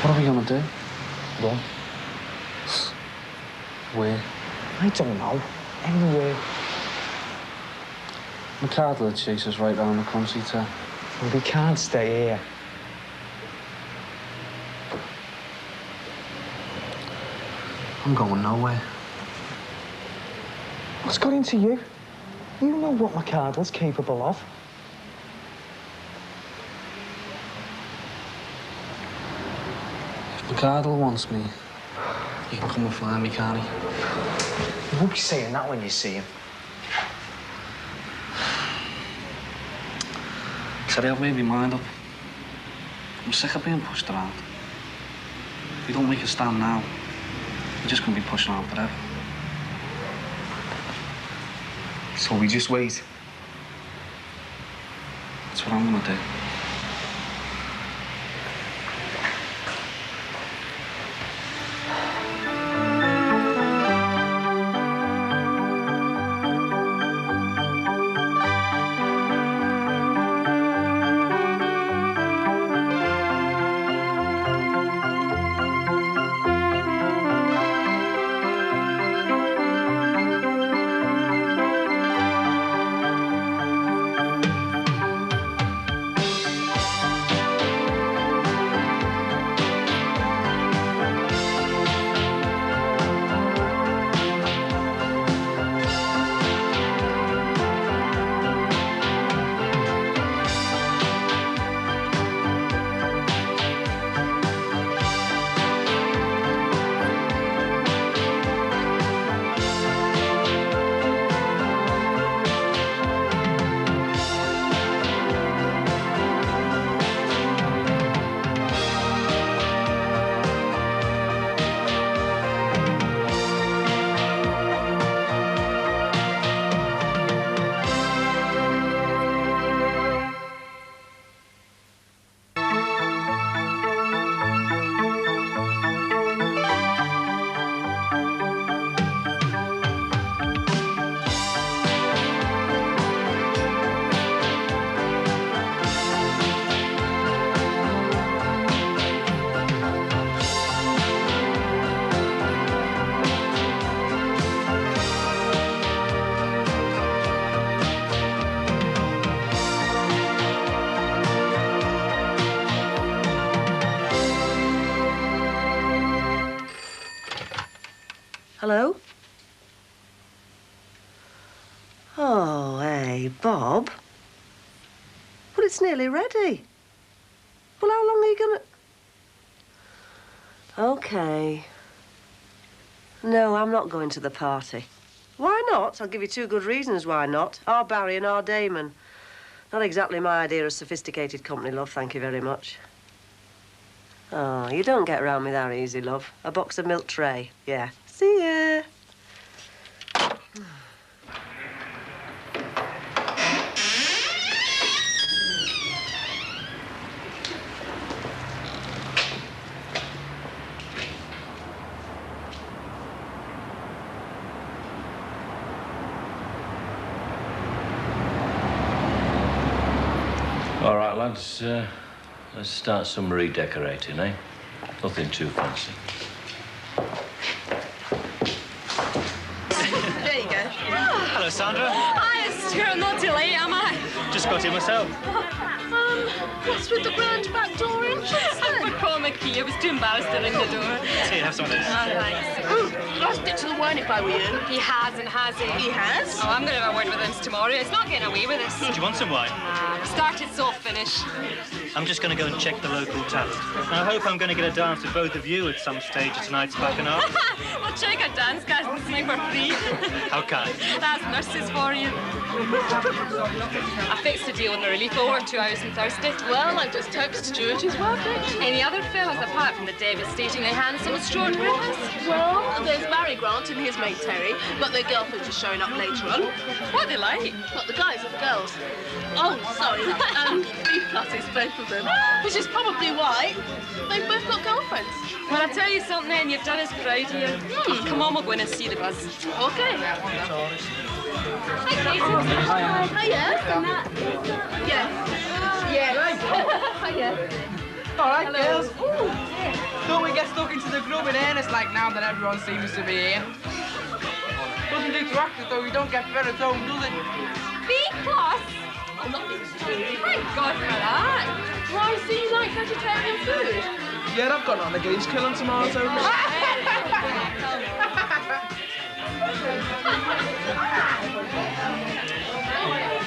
What are we gonna do? Run. Where? I don't know. Anywhere. McCardle will chase us right round the country, sir. Well, we can't stay here. I'm going nowhere. What's got into you? You know what McCardle's capable of. If McCardle wants me, he can come and find me, can't he? You won't be saying that when you see him. Said I've made my mind up. I'm sick of being pushed around. If we don't make a stand now, we're just going to be pushing on forever. So we just wait. That's what I'm going to do. Hello? Oh, hey, Bob. Well, it's nearly ready. Well, how long are you gonna... OK. No, I'm not going to the party. Why not? I'll give you two good reasons why not. Our Barry and our Damon. Not exactly my idea of sophisticated company, love, thank you very much. Oh, you don't get around me that easy, love. A box of milk tray, yeah. See ya. All right, lads, let's start some redecorating, eh? Nothing too fancy. There you go. Hello, Sandra. Hi, Stuart. I'm not too late, am I? Just got here myself. What's with the grand back door entrance then? I forgot my key. I was too embarrassed to ring the door. Here, have some of this. Oh, thanks. Lost it to the wine if I were you. He hasn't, has he? He has? Oh, I'm going to have a word with him tomorrow. It's not getting away with this. Do you want some wine? Started, so finish. I'm just going to go and check the local tavern. I hope I'm going to get a dance with both of you at some stage of tonight's bacchanal. Well, check our dance cards and sing for free. How kind. That's nurses for you. I fixed a deal on the relief over 2 hours on Thursday. Well, I've just texted Stuart. He's well fixed. Any other fellas? I've apart from the devastatingly handsome Stuart Griffiths. Well, there's Barry Grant and his mate Terry, but their girlfriends are showing up later on. What are they like? What, the guys or the girls? Oh, sorry. B-pluses, both of them. Which is probably why they've both got girlfriends. Well, I'll tell you something then, you've done us proud here. Come on, we'll go in and see the buzz. OK. Hi, Katie. Hiya. Yeah. Hiya. All right, girls. Don't we get stuck into the grub in earnest like now that everyone seems to be here? Doesn't do to act as though we don't get baritone, does it? B+? Oh, not thank God for that. Why, so you like vegetarian food? Yeah, I've got on against killing tomatoes.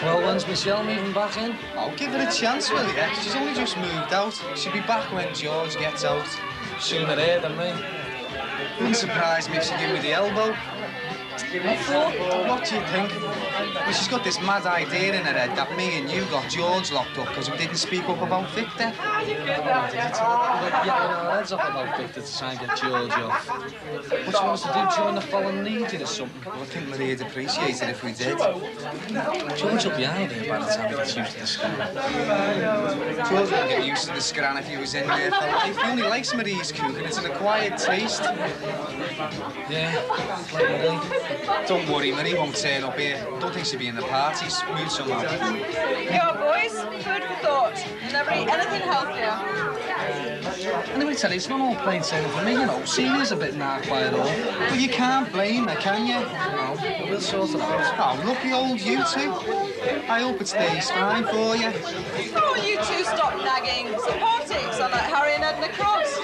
Well, when's Michelle moving back in? Oh, give her a chance, will you? She's only just moved out. She'll be back when George gets out. Sooner there than me. Wouldn't surprise me if she gave me the elbow. What do you think? Well, she's got this mad idea in her head that me and you got George locked up because we didn't speak up about Victor. We're getting our heads off about Victor to try and get George off. What she wants to do, join the Fallen Legion or something? Well, I think Maria'd appreciate it if we did. George will be out there by the time he gets used to the scran. George won't get used to the scran if he was in there for life. He only likes Maria's cooking. It's an acquired taste. Yeah, like Marie. Don't worry, Marie won't turn up here. Don't think she'll be in the party. Smooth somehow. Yo, boys, food for thought. You never eat anything healthier. Anyway, Teddy, it's not all plain sailing for me, you know. Celia's a bit narc by it all. But you can't blame her, can you? No, but we'll sort it out. Oh, lucky old you two. I hope it stays fine for you. Oh, you two stop nagging. Supporting, so like Harry and Edna Cross.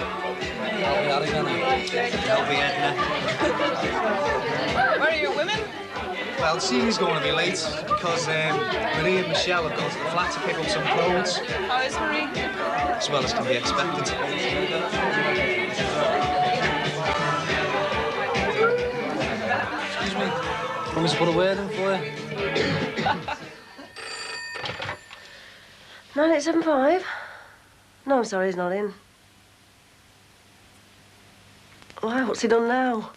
They'll be Edna. Where are your women? Well, Celia's going to be late because Marie and Michelle have gone to the flat to pick up some clothes. How is Marie? As well as can be expected. Excuse me. Promise to put a word in for you. 9875? No, I'm sorry, he's not in. Why, what's he done now?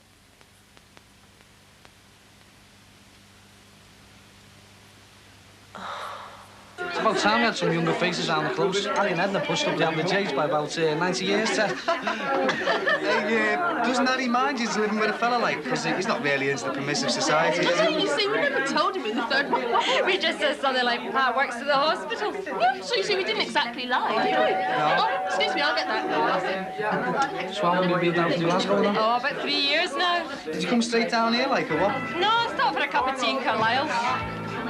It's about time we had some younger faces around the close. Harry and Edna pushed up the average age by about 90 years, Ted. Hey, doesn't Harry mind he's living with a fella like? Because he's not really into the permissive society, is he? You see, we never told him in the third one. We just said something like, Pa works at the hospital. Yeah, so you see, we didn't exactly lie, did we? No. Oh, excuse me, I'll get that. So how long have you been down from Glasgow then? Oh, about 3 years now. Did you come straight down here, like, or what? No, I stopped for a cup of tea in Carlisle.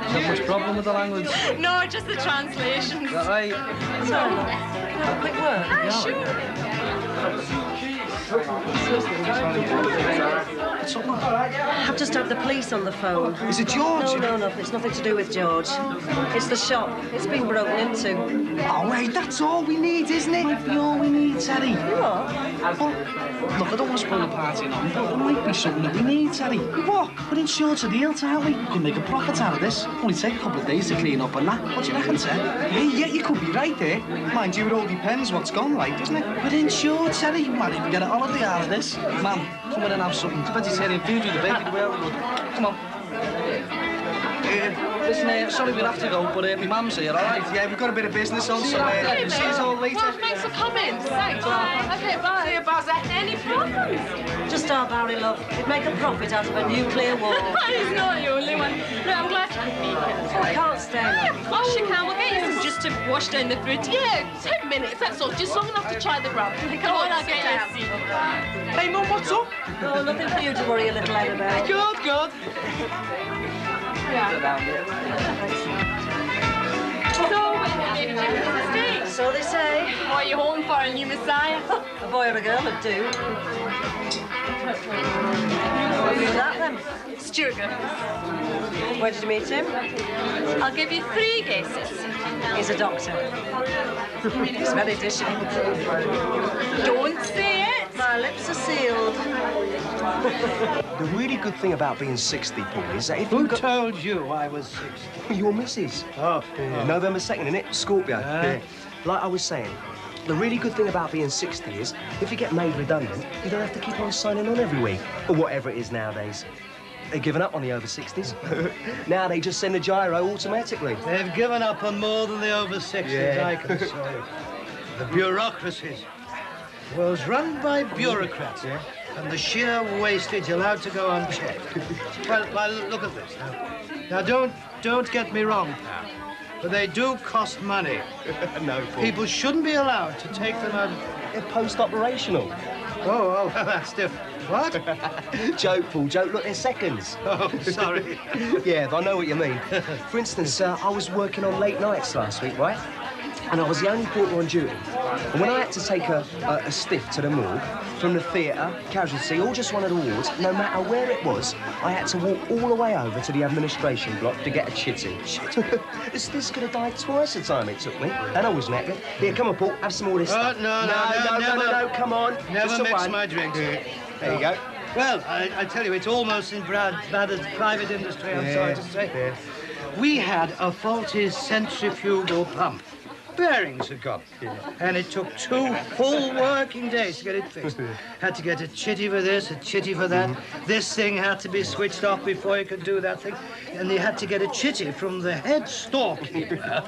Is there much problem with the language? No, just the translations. Is that right? Sorry, can I have a quick word? Ah, sure. I've just had the police on the phone. Is it George? No, it's nothing to do with George. It's the shop. It's been broken into. Oh, wait, that's all we need, isn't it? That'd be all we need, Teddy. What? Well, look, I don't want to spoil the party and all, but there might be something that we need, Teddy. What? We're insured a deal, aren't we? We can make a profit out of this. Only take a couple of days to clean up and that. What do you reckon, Ted? Hey, yeah, you could be right there. Mind you, it all depends what's gone right, doesn't it? We're insured, Teddy. Might even get a holiday out of this. Man, come in and have something. It's vegetarian food with the baby. Come on. Listen, sorry we'll have to go, but my mum's here, all right? Yeah, we've got a bit of business on, so see you all later. Well, thanks for coming. Thanks. OK, bye. See you, Buzz. Any problems? Just our Barry, love. We'd make a profit out of a nuclear war. He's not the only one. No, I'm glad you could be here. Oh, I can't stay. Of course you can. We'll get you some just to wash down the fruit. Yeah, 10 minutes, that's all. Just long enough to try the grub. Come on, I'll get you a seat. Hey, Mum, what's up? Oh, nothing for you to worry a little head about. Good. So they say. What are you hoping for, a new Messiah? A boy or a girl would do. Who's that then? Stuart Griffiths. Where did you meet him? I'll give you 3 guesses. He's a doctor. He's very dishy. Don't say it. My lips are sealed. The really good thing about being 60, Paul, is that if Who told you I was 60? Your missus. Oh. November 2nd, innit? Scorpio. Yeah. Like I was saying, The really good thing about being 60 is, if you get made redundant, you don't have to keep on signing on every week, or whatever it is nowadays. They've given up on the over 60s. Now they just send a gyro automatically. They've given up on more than the over 60s, Yeah. I can say. The bureaucracies. Was run by bureaucrats. Yeah. And the sheer wastage allowed to go unchecked. well, look at this. Now don't get me wrong, pal. But they do cost money. No, Paul. People shouldn't be allowed to take them out. They're post-operational. Oh, that's different. What? Joke, Paul, joke. Look, they're seconds. Oh, sorry. Yeah, I know what you mean. For instance, I was working on late nights last week, right? And I was the only porter on duty. And when I had to take a stiff to the morgue, from the theatre, casualty, or just one of the wards, no matter where it was, I had to walk all the way over to the administration block to get a chitty. This could have died twice the time it took me. And I was knackered. Here, come on, Paul, have some more of this stuff. No, come on. Never just mix one. my drinks. There you go. Well, I tell you, it's almost as bad as private industry, I'm sorry to say. Yeah. We had a faulty centrifugal pump. Bearings had gone. Yeah. And it took 2 full working days to get it fixed. Had to get a chitty for this, a chitty for that. This thing had to be switched off before you could do that thing. And they had to get a chitty from the head storekeeper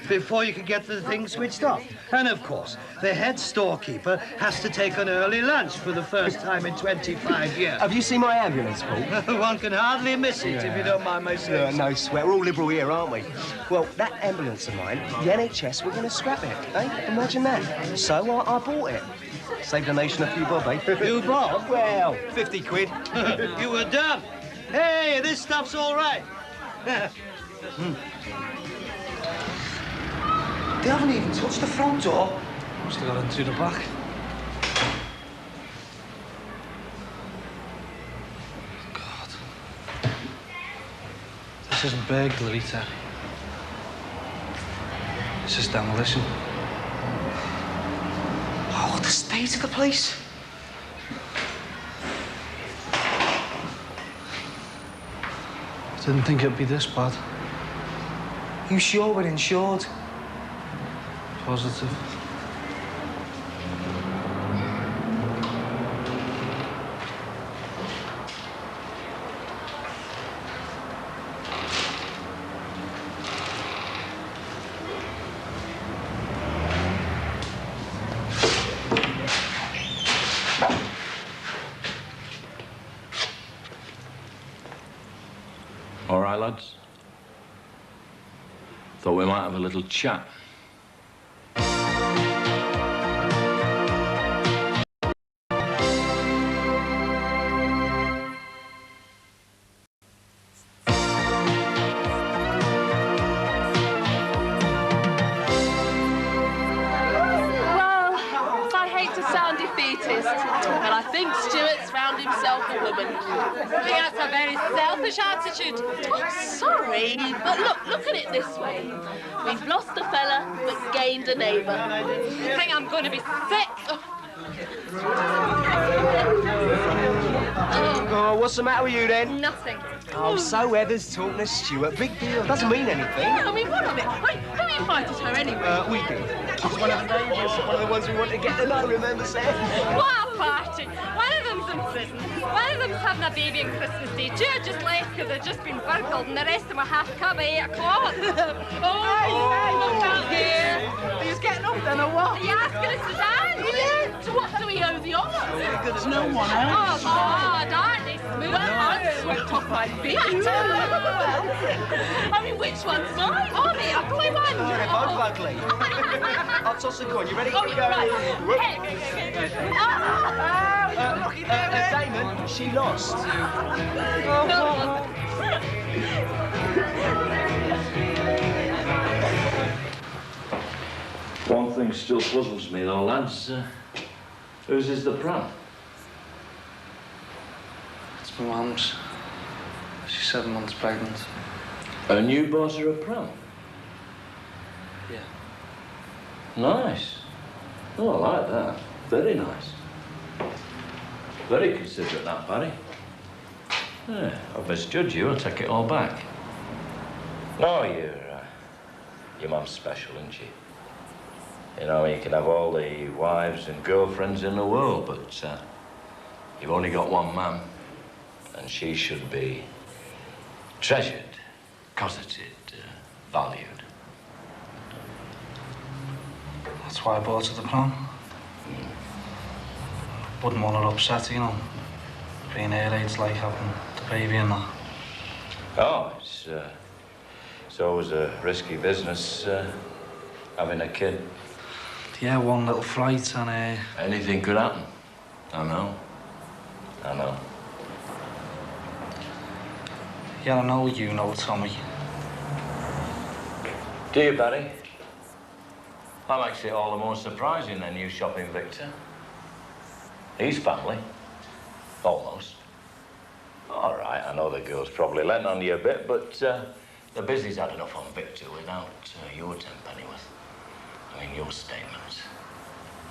before you could get the thing switched off. And of course, the head storekeeper has to take an early lunch for the first time in 25 years. Have you seen my ambulance, Paul? One can hardly miss it, if you don't mind my saying. No sweat. We're all liberal here, aren't we? Well, that ambulance of mine, the NHS were going to scrap it, eh? Imagine that. So I bought it. Saved the nation a few bob, eh? You bob? Well, 50 quid. You were done. Hey, this stuff's all right. They haven't even touched the front door. Must have got in through the back. God. This isn't burglary, Terry. This is demolition. Oh, the state of the place. Didn't think it'd be this bad. You sure we're insured? Positive. All right, lads. Thought we might have a little chat. But I think Stuart's found himself a woman. I think that's a very selfish attitude. Oh, sorry, but look at it this way. We've lost a fella, but gained a neighbour. I think I'm going to be sick. Oh, what's the matter with you then? Nothing. Oh, so Heather's talking to Stuart. Big deal. Doesn't mean anything. Yeah, I mean, what of it? Wait, who invited her anyway? We did. She's one of the neighbours, one of the ones we want to get to know, remember, Sam? What a party. One of them's in prison. One of them's having a baby on Christmas Day. 2 are just left because they've just been burgled, and the rest of them will have to come at 8 o'clock. Hey, look out here. Are you getting up then, or what? Are you asking us to dance? Yeah. So what do we owe the honour? There's no one Oh, else. God, aren't they smooth? I swept off my feet. I mean, which one's mine? Oh, the ugly one. They're both ugly. I'll toss the coin. You ready? Oh, you're right. Whoop. Damon, she lost. One thing still puzzles me, though, lads. Whose is the pram? It's my mum's. She's 7 months pregnant. And you bought her a pram? Yeah. Nice. Oh, I like that. Very nice. Very considerate, that, Barry. Yeah, I'll misjudge you. I'll take it all back. No, your mum's special, isn't she? You know, you can have all the wives and girlfriends in the world, but you've only got one man, and she should be treasured, cosseted, valued. That's why I bought her the crown. Wouldn't want her upset, you know. Being her age, like having the baby and that. Oh, it's always a risky business, having a kid. Yeah, one little fright and anything could happen. I know. Yeah, I know you know, Tommy. Do you, Barry? That makes it all the more surprising then, you shopping Victor. He's family. Almost. All right, I know the girls probably lent on you a bit, but the business had enough on Victor without your 10 pennyworth. I mean, your statements.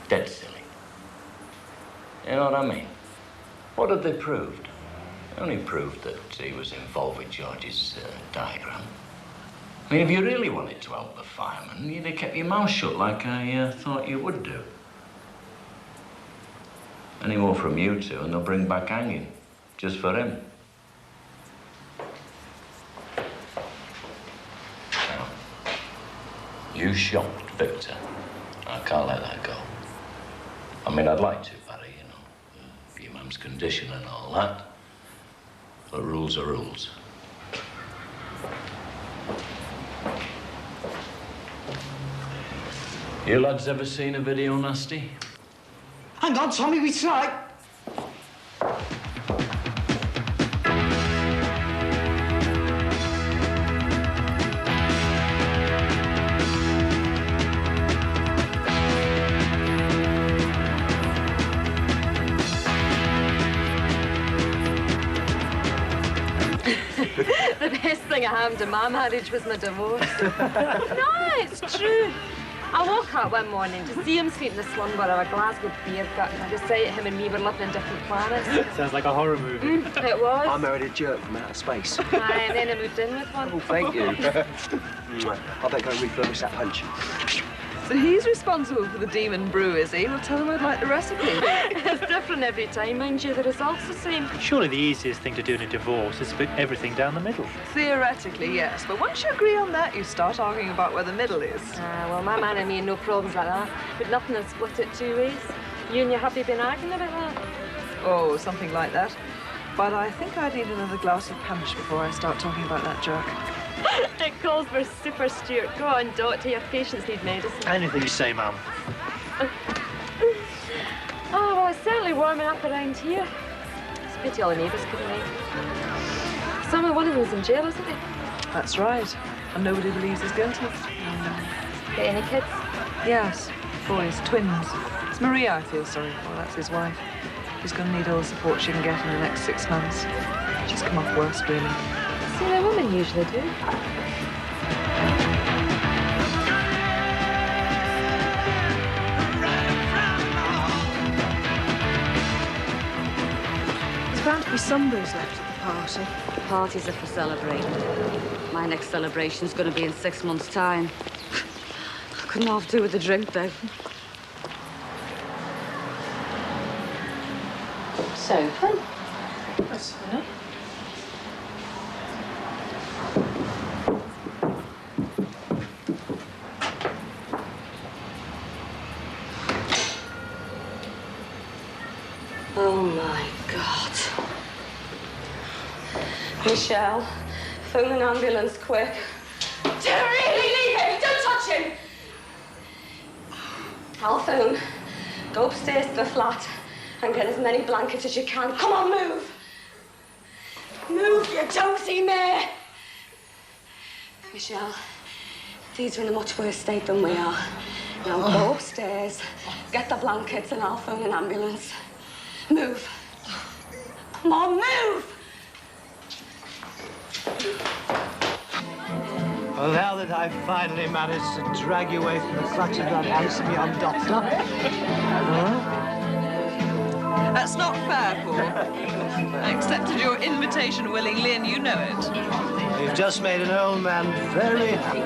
Dead silly. You know what I mean? What had they proved? They only proved that he was involved with George's diagram. I mean, if you really wanted to help the fireman, you'd have kept your mouth shut like I thought you would do. Any more from you two, and they'll bring back hanging. Just for him. Now, you shocked Victor. I can't let that go. I mean, I'd like to, Barry, you know, for your mum's condition and all that. But rules are rules. You lads ever seen a video nasty? Hang on, Tommy, we tried. The best thing that happened to my marriage was my divorce. No, it's true. I woke up one morning to see him sweeping the slumber of a Glasgow beer gut, and I decided him and me were living in different planets. Sounds like a horror movie. It was. I married a jerk from outer space. Aye, and then I moved in with one. Oh, thank you. I better go refurbish that punch. So he's responsible for the demon brew, is he? Well, tell him I'd like the recipe. It's different every time, mind you. The result's the same. Surely the easiest thing to do in a divorce is to put everything down the middle. Theoretically, yes. But once you agree on that, you start arguing about where the middle is. Well, my man and me had no problems like that. But nothing has split it 2 ways. You and your hubby been arguing about that? Oh, something like that. But I think I need another glass of punch before I start talking about that jerk. It calls for super Stuart. Go on, doctor. Your patients need medicine. Anything you say, ma'am. Oh, well, it's certainly warming up around here. It's a pity all the neighbours couldn't make. One of them's in jail, isn't he? That's right. And nobody believes he's guilty. Got any kids? Yes. Boys, twins. It's Maria I feel sorry for. That's his wife. She's going to need all the support she can get in the next 6 months. She's come off worst, really. See, the women usually do. There's bound to be some booze left at the party. Parties are for celebrating. My next celebration's going to be in 6 months' time. I couldn't half do with the drink, though. So fun. That's funny. Oh, my God. Michelle, phone an ambulance, quick. Don't really leave him! Don't touch him! I'll phone. Go upstairs to the flat and get as many blankets as you can. Come on, move! Move, you dozy mare! Michelle, these are in a much worse state than we are. Now go upstairs, get the blankets, and I'll phone an ambulance. Move. Come on, move! Well, now that I've finally managed to drag you away from the clutch of that handsome young doctor. That's not fair, Paul. I accepted your invitation willingly, and you know it. You've just made an old man very happy.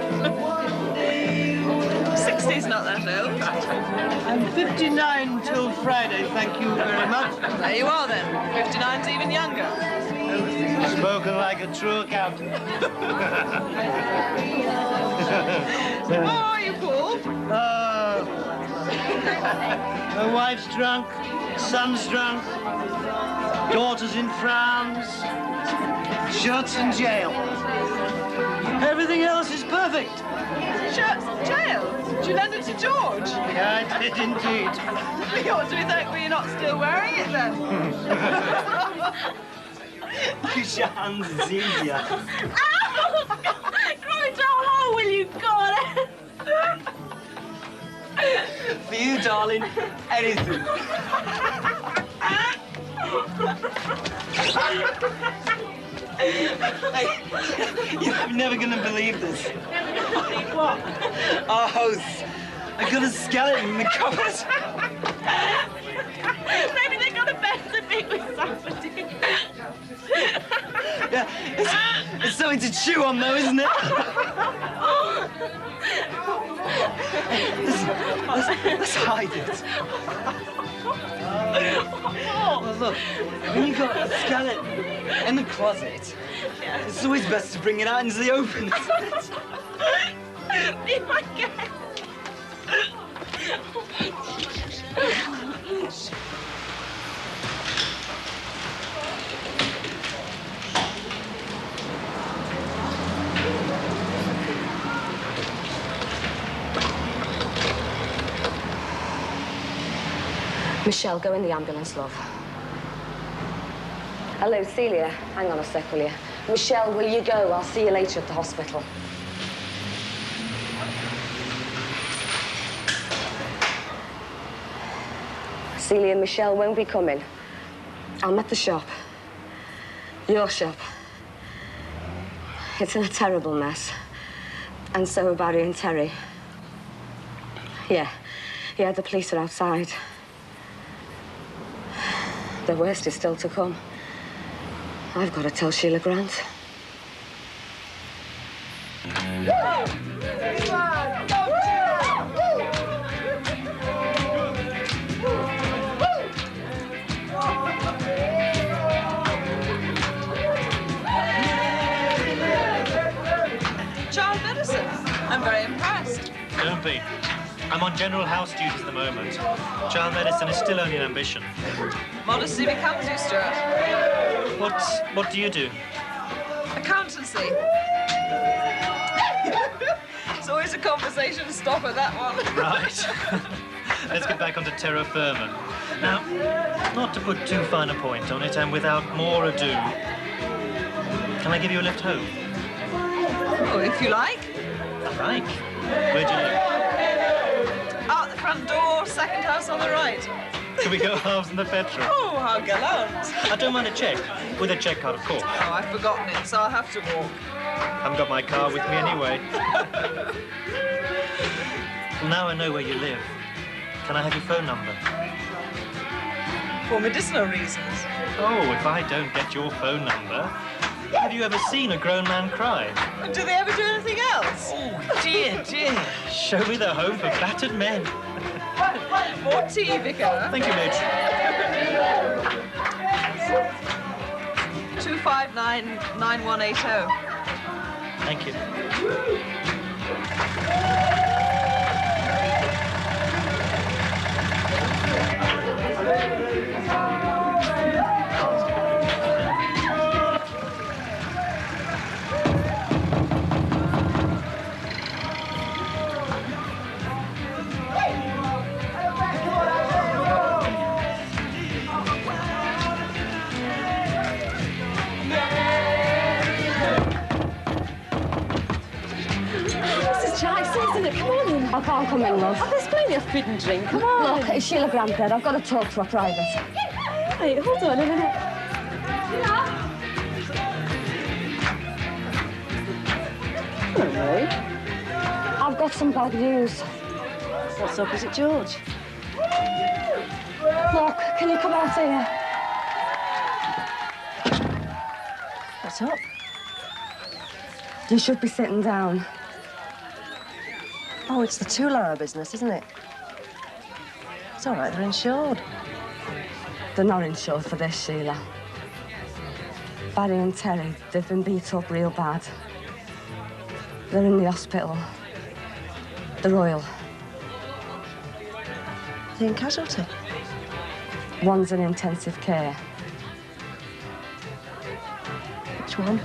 6 60's not that old. I'm 59 till Friday, thank you very much. There you are, then. 59's even younger. Spoken like a true accountant. How are you, Paul? My wife's drunk, son's drunk, daughter's in France, Shut's in jail. Everything else is perfect. Shut's in jail? Did you lend it to George? Yeah, I did indeed. We ought to be thankful you're not still wearing it, then. Kiss your hands, it's easier. Ow! Gromit, how will you got it? For you, darling, anything. Hey, you're never gonna believe this. What? Our hosts, I got a skeleton in the cupboard. Maybe they got a better bit with somebody. Yeah, it's something to chew on, though, isn't it? Let's hide it. Well, look, when you got a skeleton in the closet, it's always best to bring it out into the open. Be my guest. Michelle, go in the ambulance, love. Hello, Celia. Hang on a sec, will you? Michelle, will you go? I'll see you later at the hospital. Celia and Michelle won't be coming. I'm at the shop. Your shop. It's in a terrible mess. And so are Barry and Terry. Yeah, the police are outside. The worst is still to come. I've got to tell Sheila Grant. Child medicine. I'm very impressed. Don't be. I'm on general house duties at the moment. Child medicine is still only an ambition. Modesty becomes you, Stuart. What do you do? Accountancy. It's always a conversation stopper, that one. Right. Let's get back onto terra firma. Now, not to put too fine a point on it, and without more ado, can I give you a lift home? Oh, if you like. Right. Where do you live? Out the front door, second house on the right. Can we go halves in the petrol? Oh, how gallant. I don't mind a check. With a check card, of course. Oh, I've forgotten it, so I'll have to walk. Haven't got my car with me anyway. Well, now I know where you live. Can I have your phone number? For medicinal reasons. Oh, if I don't get your phone number, have you ever seen a grown man cry? Do they ever do anything else? Oh, dear. Show me the home for battered men. More tea, Vicar. Thank you, Midge. 259-9180. Thank you. I can't come in, love. Oh, there's plenty of food and drink. Come on. Look, it's Sheila Grant there. I've got to talk to her private. Hey, hold on a minute. Hello. I've got some bad news. What's up? Is it George? Look, can you come out here? What's up? You should be sitting down. Oh, it's the two-hour business, isn't it? It's all right, they're insured. They're not insured for this, Sheila. Barry and Terry, they've been beat up real bad. They're in the hospital. The Royal. They're in casualty? One's in intensive care. Which one?